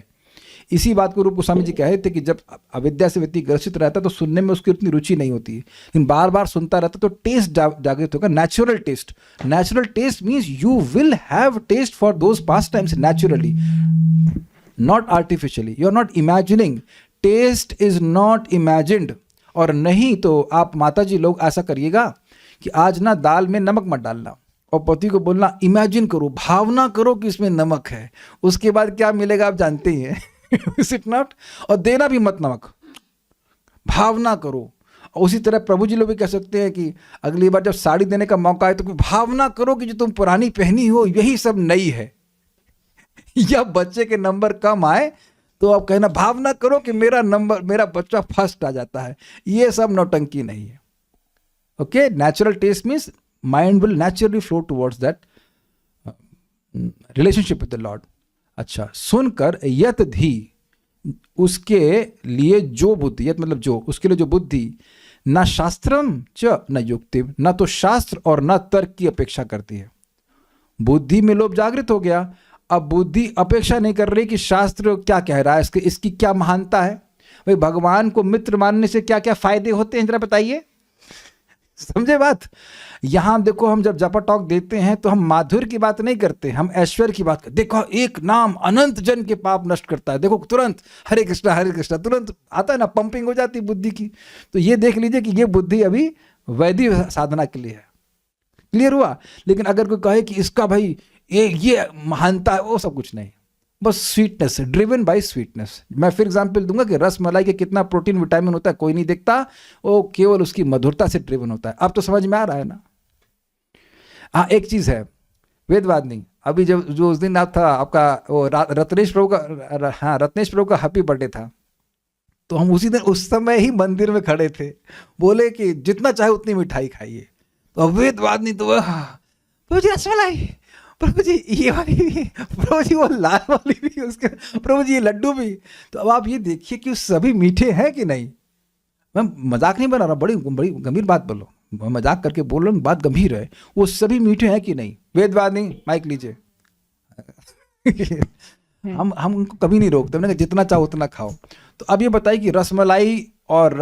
इसी बात को रूप गोस्वामी जी कहे थे कि जब अविद्या से व्यक्ति ग्रसित रहता है तो सुनने में उसकी उतनी रुचि नहीं होती है, लेकिन बार बार सुनता रहता तो टेस्ट जागृत होगा, natural taste. Natural taste means you will have taste for those past times naturally, not artificially. You are not imagining, taste is not imagined. और नहीं तो आप माता जी लोग ऐसा करिएगा कि आज ना दाल में नमक मत डालना, और पति को बोलना इमेजिन करो, भावना करो कि इसमें नमक है, उसके बाद क्या मिलेगा आप जानते ही हैं। Is it not? और देना भी मत नमक, भावना करो। और उसी तरह प्रभु जी लोग भी कह सकते हैं कि अगली बार जब साड़ी देने का मौका आए तो भावना करो कि जो तुम पुरानी पहनी हो यही सब नई है। या बच्चे के नंबर कम आए तो आप कहना भावना करो कि मेरा बच्चा फर्स्ट आ जाता है। ये सब नौटंकी नहीं है। Okay, natural taste means mind will naturally flow towards that relationship with the Lord. अच्छा, सुनकर यत धी, उसके लिए जो बुद्धि, यत मतलब जो, उसके लिए जो बुद्धि, न शास्त्रम च न युक्ति, न तो शास्त्र और न तर्क की अपेक्षा करती है। बुद्धि में लोभ जागृत हो गया, अब बुद्धि अपेक्षा नहीं कर रही कि शास्त्र क्या कह रहा है, इसकी क्या महानता है। भाई भगवान को मित्र मानने से क्या क्या फायदे होते हैं जरा बताइए, समझे बात। यहां देखो, हम जब जपा टॉक देते हैं तो हम माधुर्य की बात नहीं करते, हम ऐश्वर्य की बात करते। देखो, एक नाम अनंत जन के पाप नष्ट करता है, देखो तुरंत हरे कृष्णा तुरंत आता है ना, पंपिंग हो जाती बुद्धि की। तो ये देख लीजिए कि ये बुद्धि अभी वैदिक साधना के लिए है। क्लियर हुआ? लेकिन अगर कोई कहे कि इसका भाई ये महानता है, वो सब कुछ नहीं, बस स्वीटनेस है, ड्रिवन बाय स्वीटनेस। मैं फिर एग्जांपल दूंगा कि रस मलाई के कितना प्रोटीन विटामिन होता है कोई नहीं देखता, वो केवल उसकी मधुरता से ड्रिवन होता है। अब तो समझ में आ रहा है ना। हाँ, एक चीज है, वेदवादिनी, अभी जब जो उस दिन आप था आपका वो रत्नेश प्रभु का हैप्पी बर्थडे था, तो हम उसी दिन उस समय ही मंदिर में खड़े थे, बोले कि जितना चाहे उतनी मिठाई खाइए। तो वेदवादिनी तो प्रभु जी रसमलाई, प्रभु जी ये वाली भी, प्रभु जी वो लाल वाली भी, उसके प्रभु जी ये लड्डू भी। तो अब आप ये देखिए कि सभी मीठे हैं कि नहीं। मैं मजाक नहीं बना रहा, बड़ी बड़ी गंभीर बात बोलो, मैं मजाक करके बोल रहा हूँ, बात गंभीर है। वो सभी मीठे हैं कि नहीं? वेदवादी माइक लीजिए। हम उनको कभी नहीं रोकते, मैंने कहा जितना चाहो उतना खाओ। तो अब ये बताइए कि रसमलाई और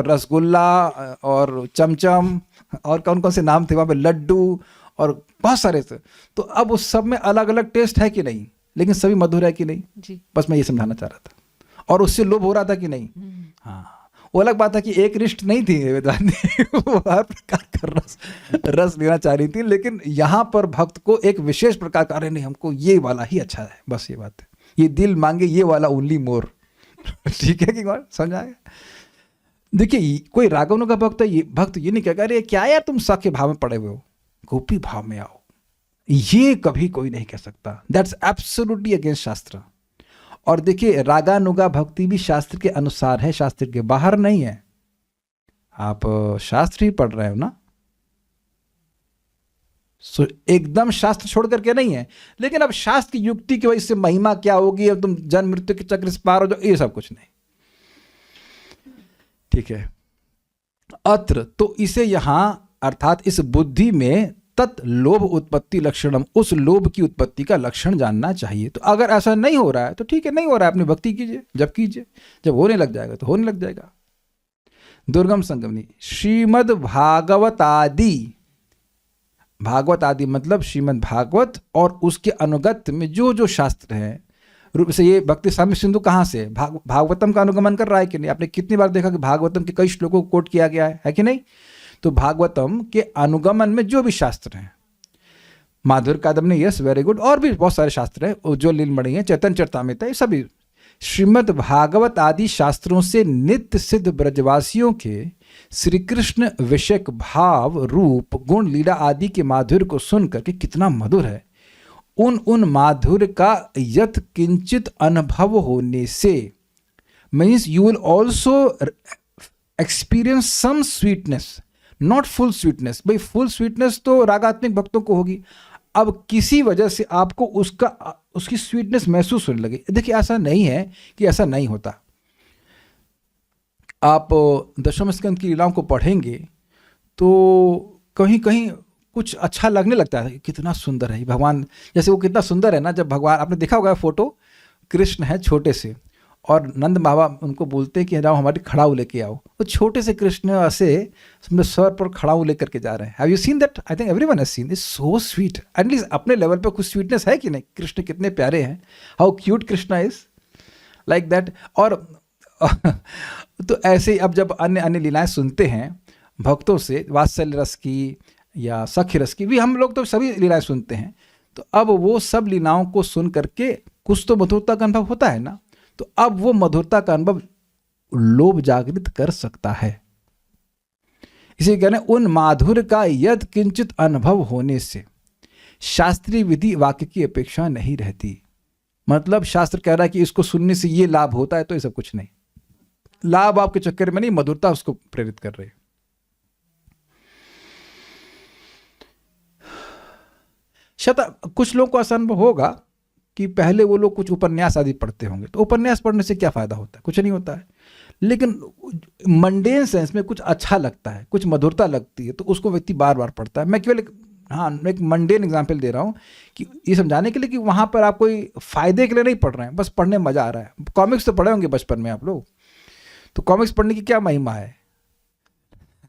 रसगुल्ला और चमचम और कौन कौन से नाम थे वहाँ पे, लड्डू और बहुत सारे थे, तो अब उस सब में अलग अलग टेस्ट है कि नहीं, लेकिन सभी मधुर है कि नहीं जी। बस मैं ये समझाना चाह रहा था। और उससे लोभ हो रहा था कि नहीं? हाँ, वो अलग बात है कि एक रिष्ट नहीं थी वेदवादी, वो हर प्रकार का रस लेना चाह रही थी, लेकिन यहाँ पर भक्त को एक विशेष प्रकार का, अरे नहीं हमको ये वाला ही अच्छा है, बस ये बात है, ये दिल मांगे ये वाला ओनली मोर। ठीक है कि बात समझ आए? देखिए कोई रागानुगा का भक्त है, ये भक्त ये नहीं कहेगा अरे क्या यार तुम सख्य भाव में पड़े हुए हो, गोपी भाव में आओ, ये कभी कोई नहीं कह सकता। दैट्स एब्सोल्युटली अगेंस्ट शास्त्र। और देखिए रागानुगा भक्ति भी शास्त्र के अनुसार है, शास्त्र के बाहर नहीं है। आप शास्त्र ही पढ़ रहे हो ना, एकदम शास्त्र छोड़ करके नहीं है, लेकिन अब शास्त्र की युक्ति की वजह से महिमा क्या होगी, अब तुम जन्म मृत्यु के चक्र से पार हो जाओ, ये सब कुछ नहीं। ठीक है, अत्र तो इसे यहां अर्थात इस बुद्धि में तत् लोभ उत्पत्ति लक्षणम, उस लोभ की उत्पत्ति का लक्षण जानना चाहिए। तो अगर ऐसा नहीं हो रहा है तो ठीक है, नहीं हो रहा है, अपनी भक्ति कीजिए, जब कीजिए, जब होने लग जाएगा तो होने लग जाएगा। दुर्गम संगमनी श्रीमद् भागवत आदि, भागवत आदि मतलब श्रीमद् भागवत और उसके अनुगत में जो जो शास्त्र हैं, रूप से ये भक्ति साम्य सिंधु कहाँ से, भागवतम का अनुगमन कर रहा है कि नहीं? आपने कितनी बार देखा कि भागवतम के कई श्लोकों को कोट किया गया है कि नहीं? तो भागवतम के अनुगमन में जो भी शास्त्र हैं, माधुर्य कादम्बनी, यस वेरी गुड, और भी बहुत सारे शास्त्र हैं, जो लीलमणि है, चैतन्य चरितामृत है, सभी श्रीमद् भागवत आदि शास्त्रों से नित्य सिद्ध ब्रजवासियों के श्री कृष्ण विषयक भाव रूप गुण लीला आदि के माधुर्य को सुनकर के कितना मधुर है, उन माधुर्य का यथ किंचित अनुभव होने से, means you will also experience some sweetness, not full sweetness. भाई फुल स्वीटनेस तो रागात्मिक भक्तों को होगी, अब किसी वजह से आपको उसकी स्वीटनेस महसूस होने लगे। देखिए ऐसा नहीं है कि ऐसा नहीं होता, आप दशम स्कंद की लीलाओं को पढ़ेंगे तो कहीं कहीं कुछ अच्छा लगने लगता है, कितना सुंदर है भगवान, जैसे वो कितना सुंदर है ना, जब भगवान, आपने देखा होगा फोटो, कृष्ण है छोटे से और नंद बाबा उनको बोलते हैं कि जाओ हमारी खड़ाऊ लेके आओ, वो छोटे से कृष्ण ऐसे सर पर खड़ाऊ लेकर के जा रहे हैं। Have you seen that? I think everyone has seen, it's so sweet. At least अपने लेवल पे कुछ स्वीटनेस है कि नहीं? कृष्ण कितने प्यारे हैं, how cute Krishna is, like that. और तो ऐसे ही अब जब अन्य अन्य लीलाएं सुनते हैं भक्तों से, वात्सल्य रस की या सख्य रस की भी, हम लोग तो सभी लीलाएं सुनते हैं, तो अब वो सब लीलाओं को सुन करके कुछ तो मधुरता का अनुभव होता है ना, तो अब वो मधुरता का अनुभव लोभ जागृत कर सकता है। इसे कहने उन माधुर्य का यद किंचित अनुभव होने से शास्त्रीय विधि वाक्य की अपेक्षा नहीं रहती। मतलब शास्त्र कह रहा है कि इसको सुनने से ये लाभ होता है, तो ये सब कुछ नहीं, लाभ आपके चक्कर में नहीं, मधुरता उसको प्रेरित कर रही है। कुछ लोगों को ऐसा अनुभव होगा कि पहले वो लोग कुछ उपन्यास आदि पढ़ते होंगे, तो उपन्यास पढ़ने से क्या फायदा होता है? कुछ नहीं होता है, लेकिन मंडेन सेंस में कुछ अच्छा लगता है, कुछ मधुरता लगती है, तो उसको व्यक्ति बार बार पढ़ता है। मैं केवल एक मंडेन एग्जाम्पल दे रहा हूँ कि ये समझाने के लिए कि वहाँ पर आप कोई फायदे के लिए नहीं पढ़ रहे हैं, बस पढ़ने में मजा आ रहा है। कॉमिक्स तो पढ़े होंगे बचपन में आप लोग, तो कॉमिक्स पढ़ने की क्या महिमा है?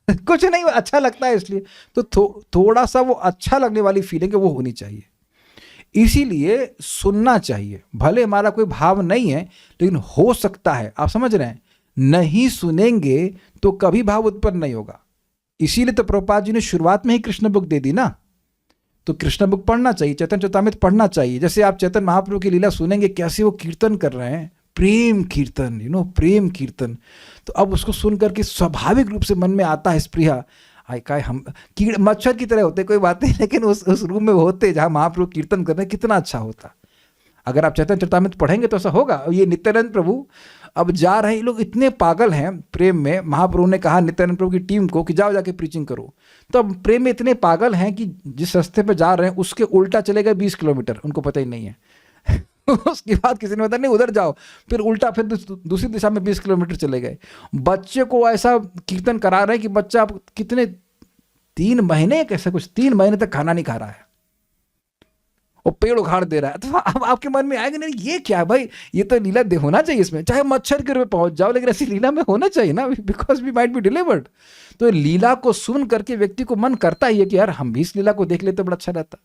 कुछ नहीं, अच्छा लगता है इसलिए, तो थोड़ा सा वो अच्छा लगने वाली फीलिंग है वो होनी चाहिए, इसीलिए सुनना चाहिए। भले हमारा कोई भाव नहीं है, लेकिन हो सकता है, आप समझ रहे हैं, नहीं सुनेंगे तो कभी भाव उत्पन्न नहीं होगा। इसीलिए तो प्रभुपाद जी ने शुरुआत में ही कृष्ण बुक दे दी ना, तो कृष्ण बुक पढ़ना चाहिए, चैतन्य चरितामृत पढ़ना चाहिए। जैसे आप चैतन्य महाप्रभु की लीला सुनेंगे, कैसे वो कीर्तन कर रहे हैं, प्रेम कीर्तन, प्रेम कीर्तन, तो अब उसको सुन करके स्वाभाविक रूप से मन में आता है स्पृहा, हम कीड़ मच्छर की तरह होते, कोई बात नहीं, लेकिन उस रूम में होते जहाँ महाप्रभु कीर्तन कर रहे हैं, कितना अच्छा होता। अगर आप चैतन्य चरितामृत पढ़ेंगे तो ऐसा होगा। ये नित्यानंद प्रभु अब जा रहे हैं, लोग इतने पागल हैं प्रेम में, महाप्रभु ने कहा नित्यानंद प्रभु की टीम को कि जाओ जाके प्रीचिंग करो, तो अब प्रेम में इतने पागल हैं कि जिस रास्ते पर जा रहे हैं उसके उल्टा चलेगा 20 किलोमीटर, उनको पता ही नहीं है। उसके बाद किसी ने बताया नहीं उधर जाओ, फिर उल्टा फिर दूसरी दिशा में 20 किलोमीटर चले गए। बच्चे को ऐसा कीर्तन करा रहे हैं कि बच्चा आप कितने 3 महीने कैसे कुछ 3 महीने तक खाना नहीं खा रहा है और पेड़ उखाड़ दे रहा है। तो अब आपके मन में आएगा नहीं ये क्या है भाई, ये तो लीला दे होना चाहिए इसमें, चाहे मच्छर के रूप में पहुंच जाओ लेकिन ऐसी लीला में होना चाहिए ना, because we might be delivered. तो लीला को सुन करके व्यक्ति को मन करता ही है कि यार हम भी इस लीला को देख लेते बड़ा अच्छा रहता,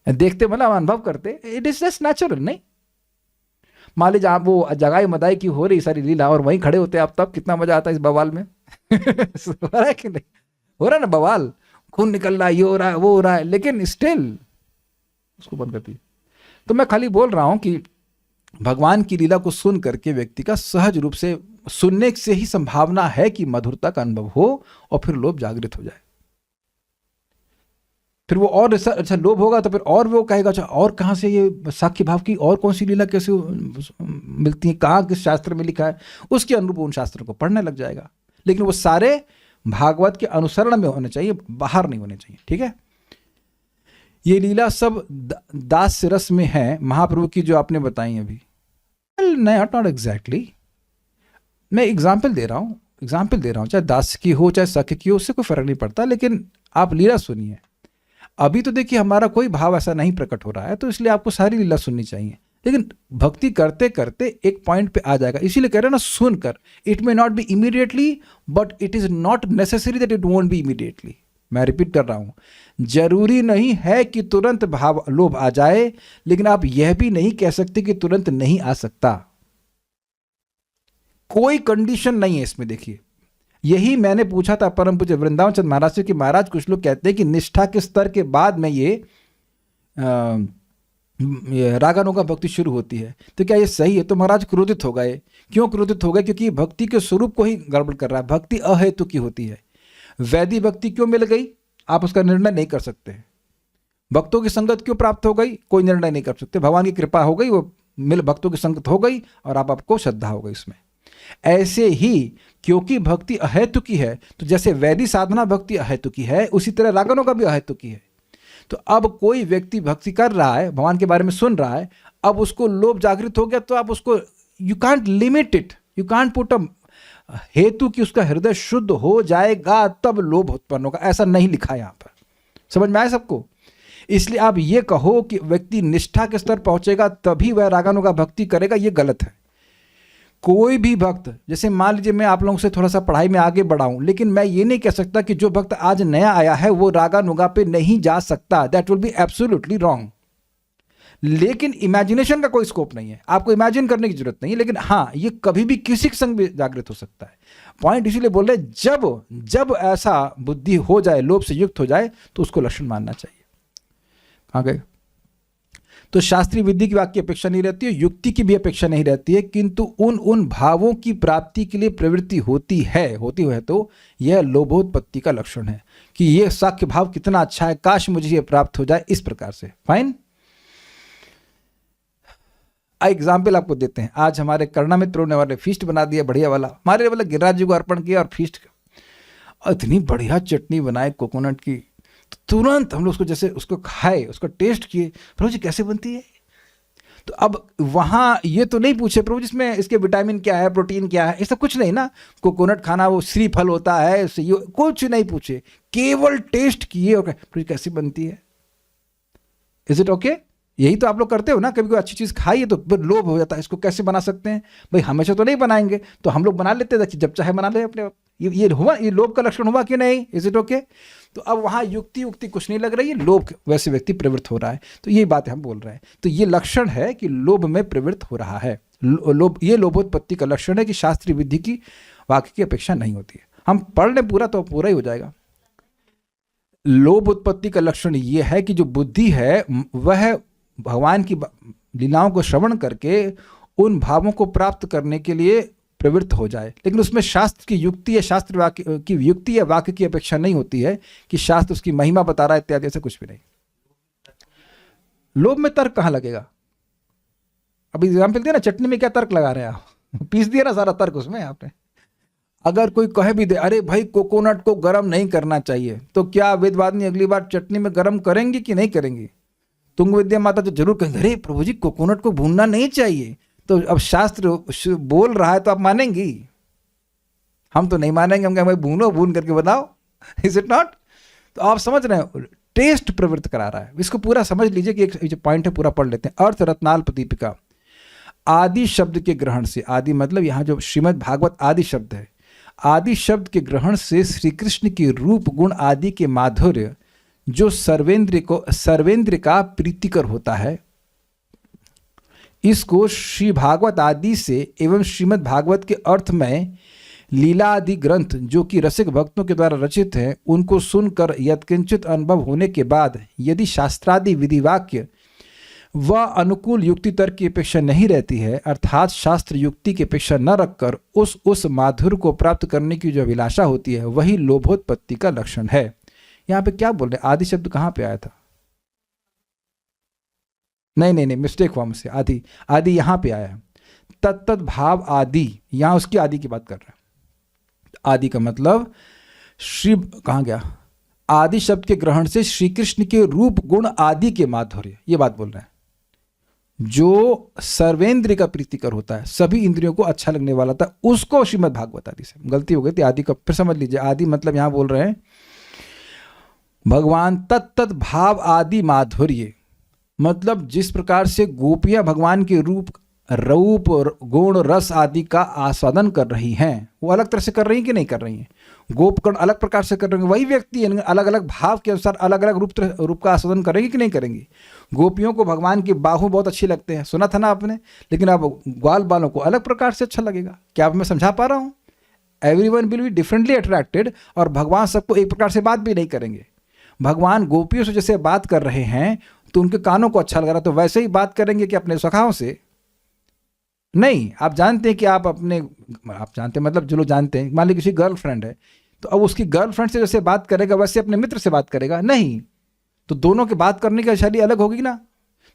देखते मतलब अनुभव करते, इट इज जस्ट नेचुरल। नहीं मान लीजिए आप वो जगाई मदाई की हो रही सारी लीला और वहीं खड़े होते आप, तब कितना मजा आता है इस बवाल में। हो रहा है कि नहीं, हो रहा है ना बवाल, खून निकल रहा है, ये हो रहा है वो हो रहा है, लेकिन स्टिल उसको बंद करती है। तो मैं खाली बोल रहा हूं कि भगवान की लीला को सुन करके व्यक्ति का सहज रूप से सुनने से ही संभावना है कि मधुरता का अनुभव हो और फिर लोभ जागृत हो जाए। फिर वो और अच्छा लोभ होगा तो फिर और वो कहेगा अच्छा और कहाँ से ये साख्य भाव की और कौन सी लीला कैसे मिलती है, कहाँ किस शास्त्र में लिखा है, उसके अनुरूप उन शास्त्रों को पढ़ने लग जाएगा। लेकिन वो सारे भागवत के अनुसरण में होने चाहिए, बाहर नहीं होने चाहिए। ठीक है, ये लीला सब दास रस में है महाप्रभु की जो आपने बताई अभी। नॉट एग्जैक्टली, मैं एग्जाम्पल दे रहा हूँ, चाहे दास की हो चाहे सख्य की हो, उससे कोई फर्क नहीं पड़ता, लेकिन आप लीला सुनिए। अभी तो देखिए हमारा कोई भाव ऐसा नहीं प्रकट हो रहा है, तो इसलिए आपको सारी लीला सुननी चाहिए, लेकिन भक्ति करते करते एक पॉइंट पे आ जाएगा। इसीलिए कह रहे हैं ना सुनकर, it may not be immediately but it is not necessary that it won't be immediately. मैं रिपीट कर रहा हूं, जरूरी नहीं है कि तुरंत भाव लोभ आ जाए, लेकिन आप यह भी नहीं कह सकते कि तुरंत नहीं आ सकता, कोई कंडीशन नहीं है इसमें। देखिए यही मैंने पूछा था परम पूज्य वृंदावन चंद्र महाराज से कि महाराज कुछ लोग कहते हैं कि निष्ठा के स्तर के बाद में ये रागानुगा भक्ति शुरू होती है, तो क्या ये सही है? तो महाराज क्रोधित हो गए। क्यों क्रोधित हो गए? क्योंकि भक्ति के स्वरूप को ही गड़बड़ कर रहा है। भक्ति अहेतु की होती है। वैदिक भक्ति क्यों मिल गई आप उसका निर्णय नहीं कर सकते। भक्तों की संगत क्यों प्राप्त हो गई कोई निर्णय नहीं कर सकते। भगवान की कृपा हो गई, वो मिल भक्तों की संगत हो गई और आपको श्रद्धा हो गई इसमें। ऐसे ही क्योंकि भक्ति अहेतु की है, तो जैसे वैदिक साधना भक्ति अहेतु की है, उसी तरह रागनों का भी अहेतु की है। तो अब कोई व्यक्ति भक्ति कर रहा है, भगवान के बारे में सुन रहा है, अब उसको लोभ जागृत हो गया, तो आप उसको you can't limit it, you can't put a हेतु कि उसका हृदय शुद्ध हो जाएगा तब लोभ उत्पन्न होगा, ऐसा नहीं लिखा यहां पर। समझ में आए सबको? इसलिए आप ये कहो कि व्यक्ति निष्ठा के स्तर पहुंचेगा तभी वह रागानुगा का भक्ति करेगा, ये गलत है। कोई भी भक्त, जैसे मान लीजिए मैं आप लोगों से थोड़ा सा पढ़ाई में आगे बढ़ाऊं, लेकिन मैं ये नहीं कह सकता कि जो भक्त आज नया आया है वो रागानुगा पे नहीं जा सकता, that will be absolutely wrong. लेकिन इमेजिनेशन का कोई स्कोप नहीं है, आपको इमेजिन करने की जरूरत नहीं है, लेकिन हाँ ये कभी भी किसी के संग भी जागृत हो सकता है। पॉइंट इसीलिए बोल रहे जब ऐसा बुद्धि हो जाए, लोभ से युक्त हो जाए, तो उसको लक्षण मानना चाहिए। कहाँ गए? तो शास्त्रीय विधि की वाक्य अपेक्षा नहीं रहती है, युक्ति की भी अपेक्षा नहीं रहती है, किंतु उन भावों की प्राप्ति के लिए प्रवृत्ति होती है तो यह लोभोत्पत्ति का लक्षण है कि यह साख्य भाव कितना अच्छा है, काश मुझे यह प्राप्त हो जाए, इस प्रकार से। फाइन, एग्जाम्पल आपको देते हैं। आज हमारे करुणा मित्रों ने हमारे फीस्ट बना दिया बढ़िया वाला, हमारे वाला गिरिराज जी को अर्पण किया और फीस्ट इतनी बढ़िया चटनी बनाए कोकोनट की, तो तुरंत हम लोग उसको जैसे उसको खाए, उसको टेस्ट किए, प्रभु जी कैसे बनती है। तो अब वहां ये तो नहीं पूछे प्रभु जी इसमें इसके विटामिन क्या है, प्रोटीन क्या है, ऐसा कुछ नहीं ना। कोकोनट खाना वो श्री फल होता है, उससे ये कुछ नहीं पूछे, केवल टेस्ट किए और प्रभु जी कैसी बनती है, इज इट ओके? यही तो आप लोग करते हो ना, कभी कोई अच्छी चीज खाई है तो फिर लोभ हो जाता है, इसको कैसे बना सकते हैं भाई, हमेशा तो नहीं बनाएंगे, तो हम लोग बना लेते हैं, जब चाहे बना ले अपने आप। ये हुआ, ये लोभ का लक्षण हुआ कि नहीं? Is it okay? तो अब वहां युक्ति कुछ नहीं लग रही है, लोभ वैसे व्यक्ति प्रवृत्त हो रहा है, तो ये बात हम बोल रहे हैं। तो ये लक्षण है कि लोभ में प्रवृत्त हो रहा है। ये लोभोत्पत्ति का लक्षण है कि शास्त्रीय विधि की वाक्य की अपेक्षा नहीं होती है। हम पढ़ लें पूरा तो पूरा ही हो जाएगा। लोभ उत्पत्ति का लक्षण ये है कि जो बुद्धि है वह भगवान की लीलाओं को श्रवण करके उन भावों को प्राप्त करने के लिए प्रवृत्त हो जाए, लेकिन उसमें शास्त्र की युक्ति या शास्त्र वाक्य की युक्ति या वाक्य की अपेक्षा नहीं होती है कि शास्त्र उसकी महिमा बता रहा है इत्यादि, ऐसा कुछ भी नहीं। लोभ में तर्क कहां लगेगा? अभी एग्जाम्पल दिया ना, चटनी में क्या तर्क लगा रहे हैं आप? पीस दिया ना सारा तर्क उसमें आपने। अगर कोई कहे भी दे अरे भाई कोकोनट को गर्म नहीं करना चाहिए, तो क्या वेदवादिनी अगली बार चटनी में गर्म करेंगी कि नहीं करेंगी? तो अब वहां ये तो नहीं पूछे प्रभु जी इसमें इसके विटामिन क्या है, प्रोटीन क्या है, ऐसा कुछ नहीं। तुंग विद्या माता तो जरूर कहेंगे अरे प्रभु जी कोकोनट को भूनना नहीं चाहिए। तो अब शास्त्र बोल रहा है तो आप मानेंगी, हम तो नहीं मानेंगे। हम कहेंगे भाई भूनो, भून करके बताओ, इज इट नॉट? तो आप समझ रहे हैं, टेस्ट प्रवृत्त करा रहा है। इसको पूरा समझ लीजिए कि एक जो पॉइंट है पूरा पढ़ लेते हैं। अर्थ रत्नाल्प दीपिका, आदि शब्द के ग्रहण से, आदि मतलब यहाँ जो श्रीमद् भागवत आदि शब्द है, आदि शब्द के ग्रहण से श्री कृष्ण के रूप गुण आदि के माधुर्य जो सर्वेंद्र का प्रीतिकर होता है, इसको श्री भागवत आदि से एवं श्रीमद् भागवत के अर्थ में लीला आदि ग्रंथ जो कि रसिक भक्तों के द्वारा रचित हैं, उनको सुनकर यत्किंचित अनुभव होने के बाद यदि शास्त्रादि विधि वाक्य वह अनुकूल युक्ति तर्क की अपेक्षा नहीं रहती है, अर्थात शास्त्र युक्ति की अपेक्षा न रखकर उस माधुर्य को प्राप्त करने की जो अभिलाषा होती है, वही लोभोत्पत्ति का लक्षण है। यहाँ पे क्या बोल रहे हैं? आदि शब्द कहाँ पे आया था? नहीं, मिस्टेक हुआ मुझसे। आदि यहाँ पे आया है। तत्त भाव आदि, यहाँ उसकी आदि की बात कर रहे हैं। आदि का मतलब श्री, कहाँ गया? आदि शब्द के ग्रहण से श्री कृष्ण के रूप गुण आदि के माधुर्य, ये बात बोल रहे हैं, जो सर्वेंद्र का प्रीतिकर होता है, सभी इंद्रियों को अच्छा लगने वाला था, उसको श्रीमद् भागवत आदि से। गलती हो गई थी, आदि का फिर समझ लीजिए। आदि मतलब यहां बोल रहे हैं भगवान तत्त भाव आदि माधुर्य, मतलब जिस प्रकार से गोपियां भगवान के रूप गुण रस आदि का आस्वादन कर रही हैं, वो अलग तरह से कर रही हैं कि नहीं कर रही हैं? गोपगण अलग प्रकार से कर रहे हैं, वही व्यक्ति अलग अलग भाव के अनुसार अलग अलग रूप का आस्वादन करेंगे कि नहीं करेंगे? गोपियों को भगवान के बाहु बहुत अच्छे लगते हैं, सुना था ना आपने, लेकिन अब ग्वाल बालों को अलग प्रकार से अच्छा लगेगा। क्या आप मैं समझा पा रहा हूँ? Everyone will be differently attracted, और भगवान सबको एक प्रकार से बात भी नहीं करेंगे। भगवान गोपियों से जैसे बात कर रहे हैं तो उनके कानों को अच्छा लग रहा है, तो वैसे ही बात करेंगे कि अपने सखाओं से नहीं। आप जानते हैं कि आप जानते हैं मतलब जो लोग जानते हैं, मान लीजिए किसी गर्लफ्रेंड है, तो अब उसकी गर्लफ्रेंड से जैसे बात करेगा वैसे अपने मित्र से बात करेगा नहीं, तो दोनों के बात करने की शैली अलग होगी ना।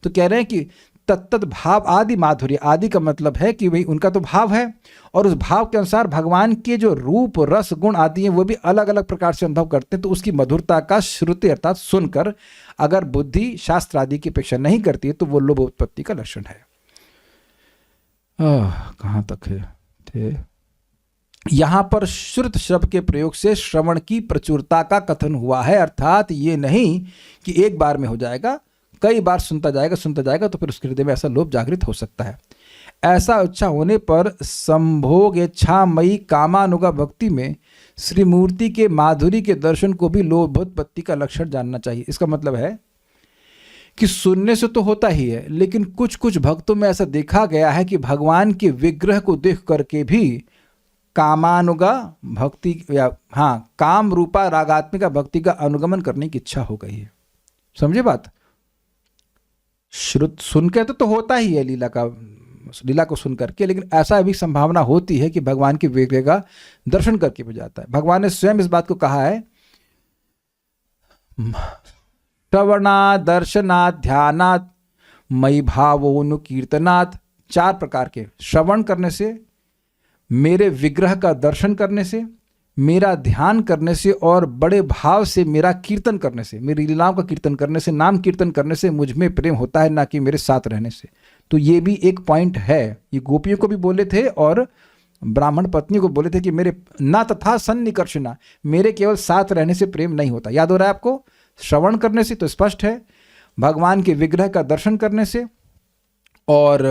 तो कह रहे हैं कि तत्त भाव आदि माधुर्य, आदि का मतलब है कि भाई उनका तो भाव है, और उस भाव के अनुसार भगवान के जो रूप रस गुण आदि हैं वो भी अलग अलग प्रकार से अनुभव करते हैं। तो उसकी मधुरता का श्रुति अर्थात सुनकर अगर बुद्धि शास्त्र आदि की अपेक्षा नहीं करती है तो वो लोभोत्पत्ति का लक्षण है। कहाँ तक है थे? यहां पर श्रुत शब्द के प्रयोग से श्रवण की प्रचुरता का कथन हुआ है, अर्थात ये नहीं कि एक बार में हो जाएगा, कई बार सुनता जाएगा तो फिर उसके हृदय में ऐसा लोभ जागृत हो सकता है। ऐसा इच्छा होने पर संभोग इच्छामयी कामानुगा भक्ति में श्री मूर्ति के माधुरी के दर्शन को भी लोभोत्पत्ति का लक्षण जानना चाहिए। इसका मतलब है कि सुनने से तो होता ही है, लेकिन कुछ कुछ भक्तों में ऐसा देखा गया है कि भगवान के विग्रह को देख करके भी कामानुगा भक्ति या काम रूपा रागात्मिका भक्ति का अनुगमन करने की इच्छा हो गई है। समझे बात? श्रुत सुन के तो होता ही है लीला को सुन करके, लेकिन ऐसा भी संभावना होती है कि भगवान के विग्रह का दर्शन करके भी जाता है। भगवान ने स्वयं इस बात को कहा है, श्रवणात् दर्शनात् ध्यानात् मयि भावोनुकीर्तनात्। 4 प्रकार के, श्रवण करने से, मेरे विग्रह का दर्शन करने से, मेरा ध्यान करने से, और बड़े भाव से मेरा कीर्तन करने से, मेरी लीलाओं का कीर्तन करने से, नाम कीर्तन करने से मुझ में प्रेम होता है, ना कि मेरे साथ रहने से। तो ये भी एक पॉइंट है। ये गोपियों को भी बोले थे और ब्राह्मण पत्नी को बोले थे कि मेरे ना तथा सन्निकर्षणा, मेरे केवल साथ रहने से प्रेम नहीं होता। याद हो रहा है आपको? श्रवण करने से तो स्पष्ट है, भगवान के विग्रह का दर्शन करने से, और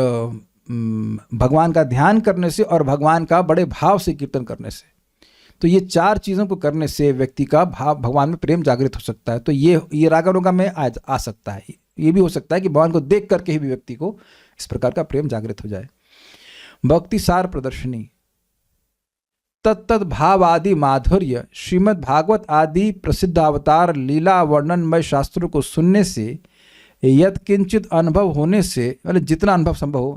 भगवान का ध्यान करने से, और भगवान का बड़े भाव से कीर्तन करने से। तो ये 4 चीज़ों को करने से व्यक्ति का भाव भगवान में प्रेम जागृत हो सकता है। तो ये रागानुगा में आ सकता है। ये भी हो सकता है कि भगवान को देख करके ही भी व्यक्ति को इस प्रकार का प्रेम जागृत हो जाए। भक्ति सार प्रदर्शनी, तत्त भाव आदि माधुर्य श्रीमद् भागवत आदि प्रसिद्ध अवतार लीला वर्णनमय शास्त्रों को सुनने से, यद किंचित अनुभव होने से, मतलब जितना अनुभव संभव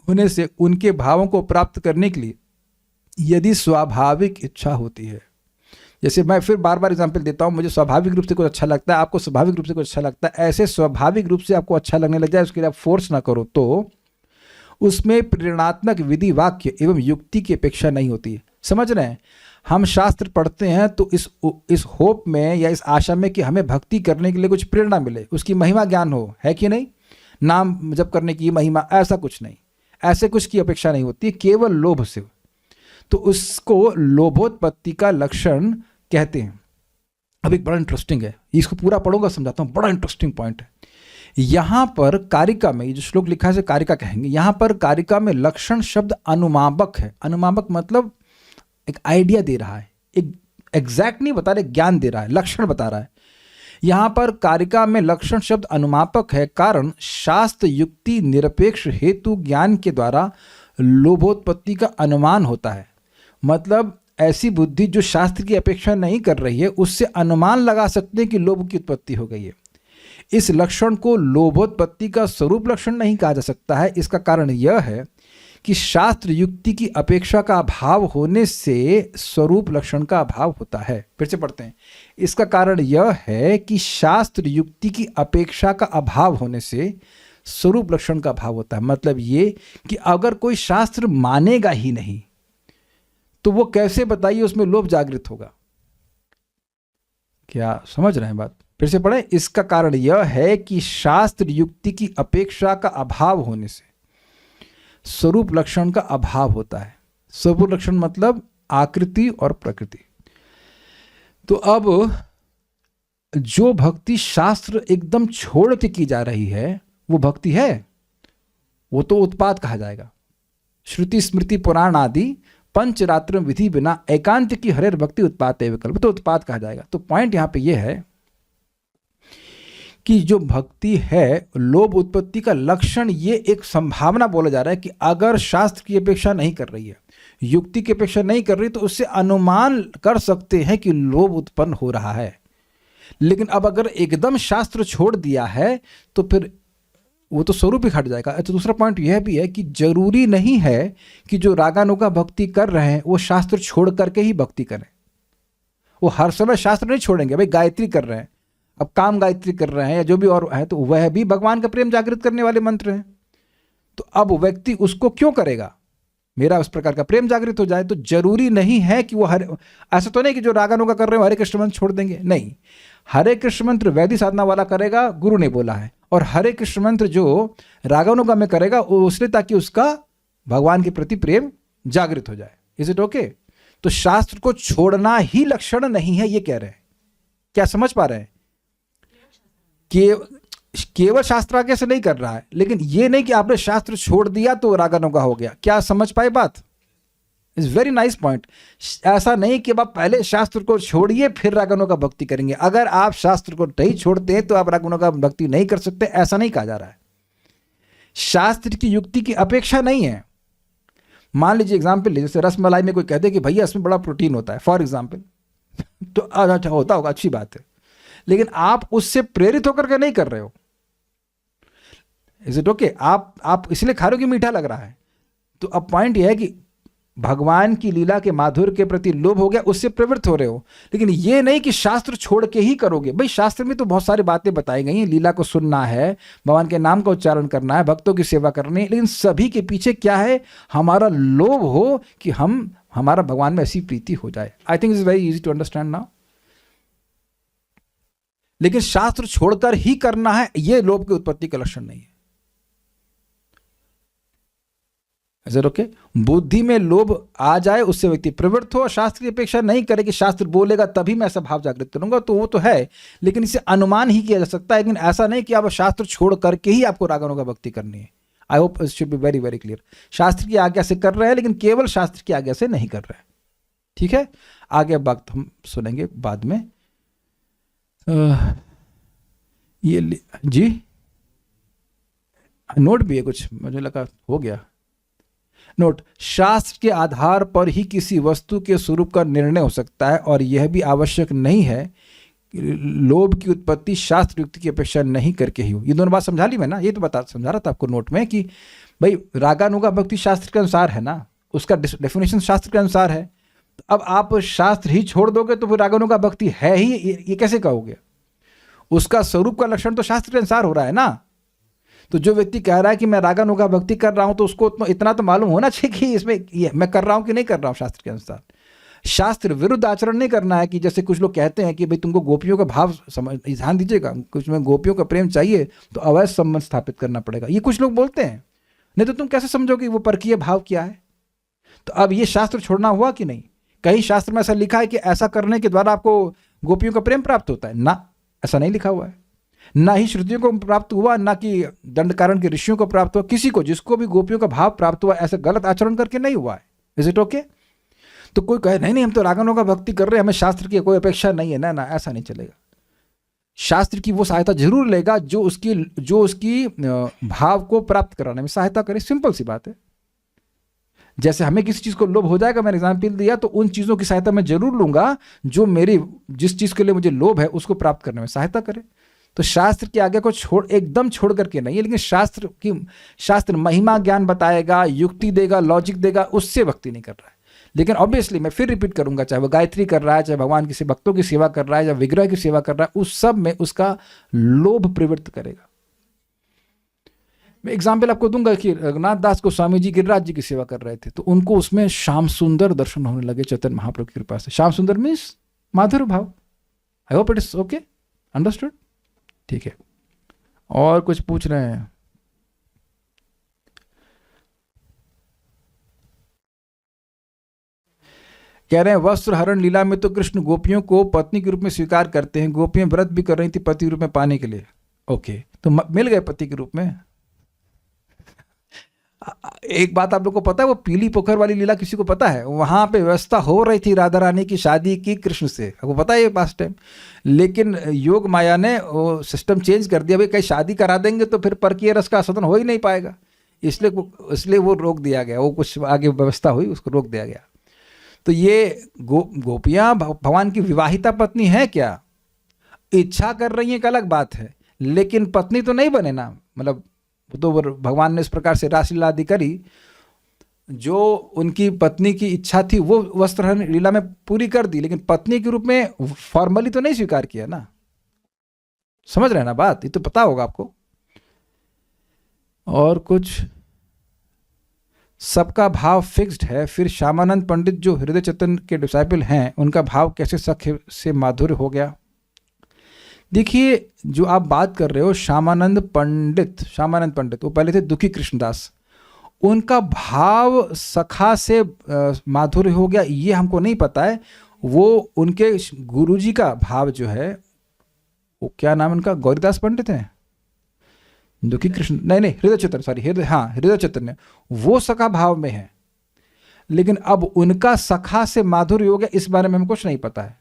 होने से, उनके भावों को प्राप्त करने के लिए यदि स्वाभाविक इच्छा होती है। जैसे मैं फिर बार बार एग्जाम्पल देता हूँ, मुझे स्वाभाविक रूप से कुछ अच्छा लगता है, आपको स्वाभाविक रूप से कुछ अच्छा लगता है, ऐसे स्वाभाविक रूप से आपको अच्छा लगने लग जाए, उसके लिए आप फोर्स ना करो, तो उसमें प्रेरणात्मक विधि वाक्य एवं युक्ति की अपेक्षा नहीं होती है। समझ रहे हैं? हम शास्त्र पढ़ते हैं तो इस होप में या इस आशा में कि हमें भक्ति करने के लिए कुछ प्रेरणा मिले, उसकी महिमा ज्ञान हो, है कि नहीं? नाम जप करने की महिमा, ऐसा कुछ नहीं, ऐसे कुछ की अपेक्षा नहीं होती, केवल लोभ से। तो उसको लोभोत्पत्ति का लक्षण कहते हैं। अब एक बड़ा इंटरेस्टिंग है, इसको पूरा पढ़ूंगा, समझाता हूँ, बड़ा इंटरेस्टिंग पॉइंट है। यहाँ पर कारिका में, ये जो श्लोक लिखा है इसे कारिका कहेंगे, यहाँ पर कारिका में लक्षण शब्द अनुमापक है। अनुमापक मतलब एक आइडिया दे रहा है, एक एग्जैक्ट नहीं बता रहे, ज्ञान दे रहा है, लक्षण बता रहा है। यहाँ पर कारिका में लक्षण शब्द अनुमापक है, कारण शास्त्र युक्ति निरपेक्ष हेतु ज्ञान के द्वारा लोभोत्पत्ति का अनुमान होता है। मतलब ऐसी बुद्धि जो शास्त्र की अपेक्षा नहीं कर रही है, उससे अनुमान लगा सकते हैं कि लोभ की उत्पत्ति हो गई है। इस लक्षण को लोभोत्पत्ति का स्वरूप लक्षण नहीं कहा जा सकता है। इसका कारण यह है कि शास्त्र युक्ति की अपेक्षा का अभाव होने से स्वरूप लक्षण का अभाव होता है। फिर से पढ़ते हैं। इसका कारण यह है कि शास्त्र युक्ति की अपेक्षा का अभाव होने से स्वरूप लक्षण का अभाव होता है। मतलब ये कि अगर कोई शास्त्र मानेगा ही नहीं तो वो कैसे बताइए उसमें लोभ जागृत होगा? क्या समझ रहे हैं बात? फिर से पढ़ें। इसका कारण यह है कि शास्त्र युक्ति की अपेक्षा का अभाव होने से स्वरूप लक्षण का अभाव होता है। स्वरूप लक्षण मतलब आकृति और प्रकृति। तो अब जो भक्ति शास्त्र एकदम छोड़ के की जा रही है वो भक्ति है? वो तो उत्पाद कहा जाएगा। श्रुति स्मृति पुराण आदि पंचरात्र विधि बिना एकांत की हरेर भक्ति उत्पाद विकल्प, तो उत्पाद कहा जाएगा। तो पॉइंट यहां पे ये है कि जो भक्ति है लोभ उत्पत्ति का लक्षण, ये एक संभावना बोला जा रहा है कि अगर शास्त्र की अपेक्षा नहीं कर रही है, युक्ति की अपेक्षा नहीं कर रही, तो उससे अनुमान कर सकते हैं कि लोभ उत्पन्न हो रहा है। लेकिन अब अगर एकदम शास्त्र छोड़ दिया है तो फिर वो तो स्वरूप ही हट जाएगा। तो दूसरा पॉइंट यह भी है कि जरूरी नहीं है कि जो रागानुगा भक्ति कर रहे हैं वो शास्त्र छोड़ करके ही भक्ति करें। वो हर समय शास्त्र नहीं छोड़ेंगे। भाई गायत्री कर रहे हैं, अब काम गायत्री कर रहे हैं या जो भी और है, तो वह भी भगवान का प्रेम जागृत करने वाले मंत्र हैं। तो अब व्यक्ति उसको क्यों करेगा? मेरा उस प्रकार का प्रेम जागृत हो जाए। तो जरूरी नहीं है कि वो ऐसा तो नहीं कि जो रागानुगा कर रहे हो हरे कृष्ण मंत्र छोड़ देंगे, नहीं। हरे कृष्ण मंत्र वैदिक साधना वाला करेगा, गुरु ने बोला है, और हरे कृष्ण मंत्र जो रागानुगा में करेगा वो उसने ताकि उसका भगवान के प्रति प्रेम जागृत हो जाए। Is it okay? तो शास्त्र को छोड़ना ही लक्षण नहीं है, ये कह रहे हैं। क्या समझ पा रहे हैं? केवल शास्त्र आज्ञा से नहीं कर रहा है, लेकिन ये नहीं कि आपने शास्त्र छोड़ दिया तो रागानुगा हो गया। क्या समझ पाए बात? Is very nice point. ऐसा नहीं कि आप पहले शास्त्र को छोड़िए फिर रागानुगा भक्ति करेंगे। अगर आप शास्त्र को नहीं छोड़ते हैं तो आप रागानुगा भक्ति नहीं कर सकते, ऐसा नहीं कहा जा रहा है। शास्त्र की युक्ति की अपेक्षा नहीं है। मान लीजिए एग्जाम्पल लीजिए, जैसे रसमलाई में कोई कहते कि भैया इसमें बड़ा प्रोटीन होता है, फॉर एग्जाम्पल, तो अच्छा होता होगा, अच्छी बात है, लेकिन आप उससे प्रेरित होकर के नहीं कर रहे हो। Is it okay? आप इसलिए खा रहे हो कि मीठा लग रहा है। तो अब पॉइंट यह है कि भगवान की लीला के माधुर्य के प्रति लोभ हो गया, उससे प्रवृत्त हो रहे हो, लेकिन ये नहीं कि शास्त्र छोड़ के ही करोगे। भाई शास्त्र में तो बहुत सारी बातें बताई गई हैं, लीला को सुनना है, भगवान के नाम का उच्चारण करना है, भक्तों की सेवा करनी है, लेकिन सभी के पीछे क्या है? हमारा लोभ हो कि हमारा भगवान में ऐसी प्रीति हो जाए। I think is very easy to understand now. लेकिन शास्त्र छोड़कर ही करना है, यह लोभ की उत्पत्ति का लक्षण नहीं है। Is it okay? बुद्धि में लोभ आ जाए, उससे व्यक्ति प्रवृत्त हो, शास्त्र की अपेक्षा नहीं करे कि शास्त्र बोलेगा तभी मैं ऐसा भाव जागृत करूंगा, तो वो तो है, लेकिन इसे अनुमान ही किया जा सकता है। लेकिन ऐसा नहीं कि आप शास्त्र छोड़ करके ही आपको रागानुगा भक्ति करनी है। I hope it should be very very clear. शास्त्र की आज्ञा से कर रहे हैं, लेकिन केवल शास्त्र की आज्ञा से नहीं कर रहे हैं। ठीक है, आगे वक्त हम सुनेंगे बाद में। ये जी नोट भी है कुछ, मुझे लगा हो गया नोट। शास्त्र के आधार पर ही किसी वस्तु के स्वरूप का निर्णय हो सकता है, और यह भी आवश्यक नहीं है लोभ की उत्पत्ति शास्त्र युक्ति की अपेक्षा नहीं करके ही हो। ये दोनों बात समझा ली मैं ना, ये तो समझा रहा था आपको नोट में कि भाई रागानुगा भक्ति शास्त्र के अनुसार है ना, उसका डेफिनेशन शास्त्र के अनुसार है। अब आप शास्त्र ही छोड़ दोगे तो फिर रागानुगा भक्ति है ही, ये कैसे कहोगे? उसका स्वरूप का लक्षण तो शास्त्र के अनुसार हो रहा है ना। तो जो व्यक्ति कह रहा है कि मैं रागानुगा भक्ति कर रहा हूं, तो उसको इतना तो मालूम होना चाहिए कि इसमें मैं कर रहा हूं कि नहीं कर रहा हूं शास्त्र के अनुसार। शास्त्र विरुद्ध आचरण नहीं करना है कि जैसे कुछ लोग कहते हैं कि भाई तुमको गोपियों का भाव समझ, ध्यान दीजिएगा, कुछ में गोपियों का प्रेम चाहिए तो अवैध संबंध स्थापित करना पड़ेगा, ये कुछ लोग बोलते हैं। नहीं तो तुम कैसे समझोगे वो परकीय भाव क्या है? तो अब ये शास्त्र छोड़ना हुआ कि नहीं? कहीं शास्त्र में ऐसा लिखा है कि ऐसा करने के द्वारा आपको गोपियों का प्रेम प्राप्त होता है? ना, ऐसा नहीं लिखा हुआ है। ना ही श्रुतियों को प्राप्त हुआ, ना कि दंडकारण्य के ऋषियों को प्राप्त हुआ। किसी को, जिसको भी गोपियों का भाव प्राप्त हुआ, ऐसा गलत आचरण करके नहीं हुआ है। Is it okay? तो कोई कहे नहीं हम तो रागानों का भक्ति कर रहे हैं, हमें शास्त्र की कोई अपेक्षा नहीं है, ना, ऐसा नहीं चलेगा। शास्त्र की वो सहायता जरूर लेगा जो उसकी भाव को प्राप्त कराने में सहायता करे। सिंपल सी बात है। जैसे हमें किसी चीज को लोभ हो जाएगा, मैंने एग्जाम्पल दिया, तो उन चीजों की सहायता मैं जरूर लूंगा जो मेरी जिस चीज के लिए मुझे लोभ है उसको प्राप्त करने में सहायता करे। तो शास्त्र की आज्ञा को एकदम छोड़ करके नहीं है, लेकिन शास्त्र महिमा ज्ञान बताएगा, युक्ति देगा, लॉजिक देगा, उससे भक्ति नहीं कर रहा है। लेकिन ऑब्वियसली मैं फिर रिपीट करूंगा, चाहे वो गायत्री कर रहा है, चाहे भगवान की भक्तों की सेवा कर रहा है, या विग्रह की सेवा कर रहा है, उस सब में उसका लोभ प्रवृत्त करेगा। मैं एग्जाम्पल आपको दूंगा कि रघुनाथ दास को स्वामी जी गिरिराज जी की सेवा कर रहे थे, तो उनको उसमें श्याम सुंदर दर्शन होने लगे चैतन्य महाप्रभु की कृपा से। श्याम सुंदर मीन्स माधुर्य भाव। I hope it is okay, understood? ठीक है, और कुछ पूछ रहे हैं? कह रहे हैं वस्त्र हरण लीला में तो कृष्ण गोपियों को पत्नी के रूप में स्वीकार करते हैं, गोपियां व्रत भी कर रही थी पति के रूप में पाने के लिए। ओके, तो मिल गए पति के रूप में। एक बात आप लोग को पता है, वो पीली पोखर वाली लीला किसी को पता है? वहां पे व्यवस्था हो रही थी राधा रानी की शादी की कृष्ण से, आपको पता है ये पास्ट टाइम। लेकिन योग माया ने वो सिस्टम चेंज कर दिया, भाई कहीं शादी करा देंगे तो फिर परकीय रस का सदन हो ही नहीं पाएगा, इसलिए वो रोक दिया गया। वो कुछ आगे व्यवस्था हुई, उसको रोक दिया गया। तो ये गोपियां भगवान की विवाहिता पत्नी है क्या? इच्छा कर रही है एक अलग बात है, लेकिन पत्नी तो नहीं बने ना। मतलब तो भगवान ने इस प्रकार से रासलीला आदि करी, जो उनकी पत्नी की इच्छा थी वो वस्त्रहरण लीला में पूरी कर दी, लेकिन पत्नी के रूप में फॉर्मली तो नहीं स्वीकार किया ना। समझ रहे हैं ना बात? ये तो पता होगा आपको। और कुछ? सबका भाव फिक्स्ड है, फिर श्यामानंद पंडित जो हृदय चेतन के डिसाइपल हैं, उनका भाव कैसे सख्य से माधुर्य हो गया? देखिए, जो आप बात कर रहे हो श्यामानंद पंडित वो पहले थे दुखी कृष्णदास, उनका भाव सखा से माधुर्य हो गया ये हमको नहीं पता है। वो उनके गुरुजी का भाव जो है, वो क्या नाम उनका, गौरीदास पंडित हैं? दुखी कृष्ण नहीं, हृदय चेतन, सॉरी, हृदय चैतन्य, वो सखा भाव में है। लेकिन अब उनका सखा से माधुर्य हो गया इस बारे में हमें कुछ नहीं पता है।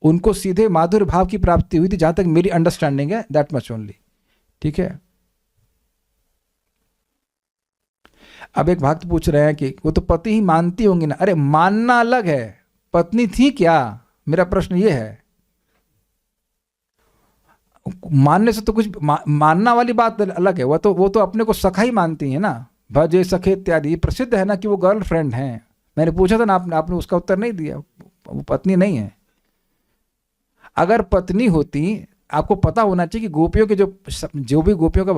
उनको सीधे माधुर्य भाव की प्राप्ति हुई थी, जहां तक मेरी अंडरस्टैंडिंग है, दैट मच ओनली। ठीक है। अब एक भक्त पूछ रहे हैं कि वो तो पति ही मानती होंगी ना। अरे मानना अलग है, पत्नी थी क्या, मेरा प्रश्न ये है। मानने से तो कुछ मानना वाली बात अलग है। वो तो अपने को सखा ही मानती है ना, भजे सखे इत्यादि प्रसिद्ध है ना कि वो गर्लफ्रेंड हैं। मैंने पूछा था ना, आपने उसका उत्तर नहीं दिया। वो पत्नी नहीं है। अगर पत्नी होती, आपको पता होना चाहिए कि गोपियों के जो भी गोपियों का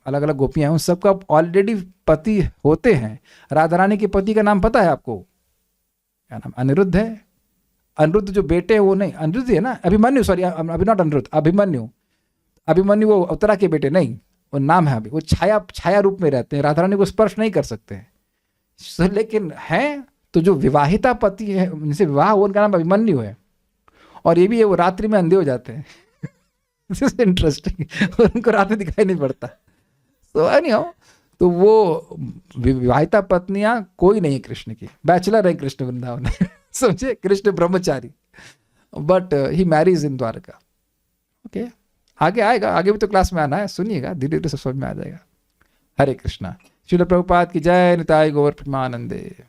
अलग अलग गोपियां हैं, उन सबका ऑलरेडी पति होते हैं। राधा रानी के पति का नाम पता है आपको? क्या नाम? अनिरुद्ध है। अनिरुद्ध जो बेटे हैं वो नहीं, अनिरुद्ध है ना, अभिमन्यु, सॉरी अभी नॉट अनिरुद्ध, अभिमन्यु वो उत्तरा के बेटे नहीं, वो नाम है अभी। वो छाया रूप में रहते हैं, राधा रानी को स्पर्श नहीं कर सकते हैं। लेकिन है तो जो विवाहिता पति है, उनसे विवाह हुआ, उनका नाम अभिमन्यु है। और ये भी है, वो रात्रि में अंधे हो जाते हैं। This is interesting. उनको रात में दिखाई नहीं पड़ता। तो एनीहाउ, तो वो विवाहिता पत्नियां कोई नहीं है कृष्ण की, बैचलर है कृष्ण वृंदावन। समझे, कृष्ण ब्रह्मचारी, but he marries in Dwarka. Okay, आगे आएगा, आगे भी तो क्लास में आना है, सुनिएगा, धीरे धीरे सब समझ में आ जाएगा। हरे कृष्णा। श्रील प्रभुपाद की जय। निताई गौर प्रेमानंदे।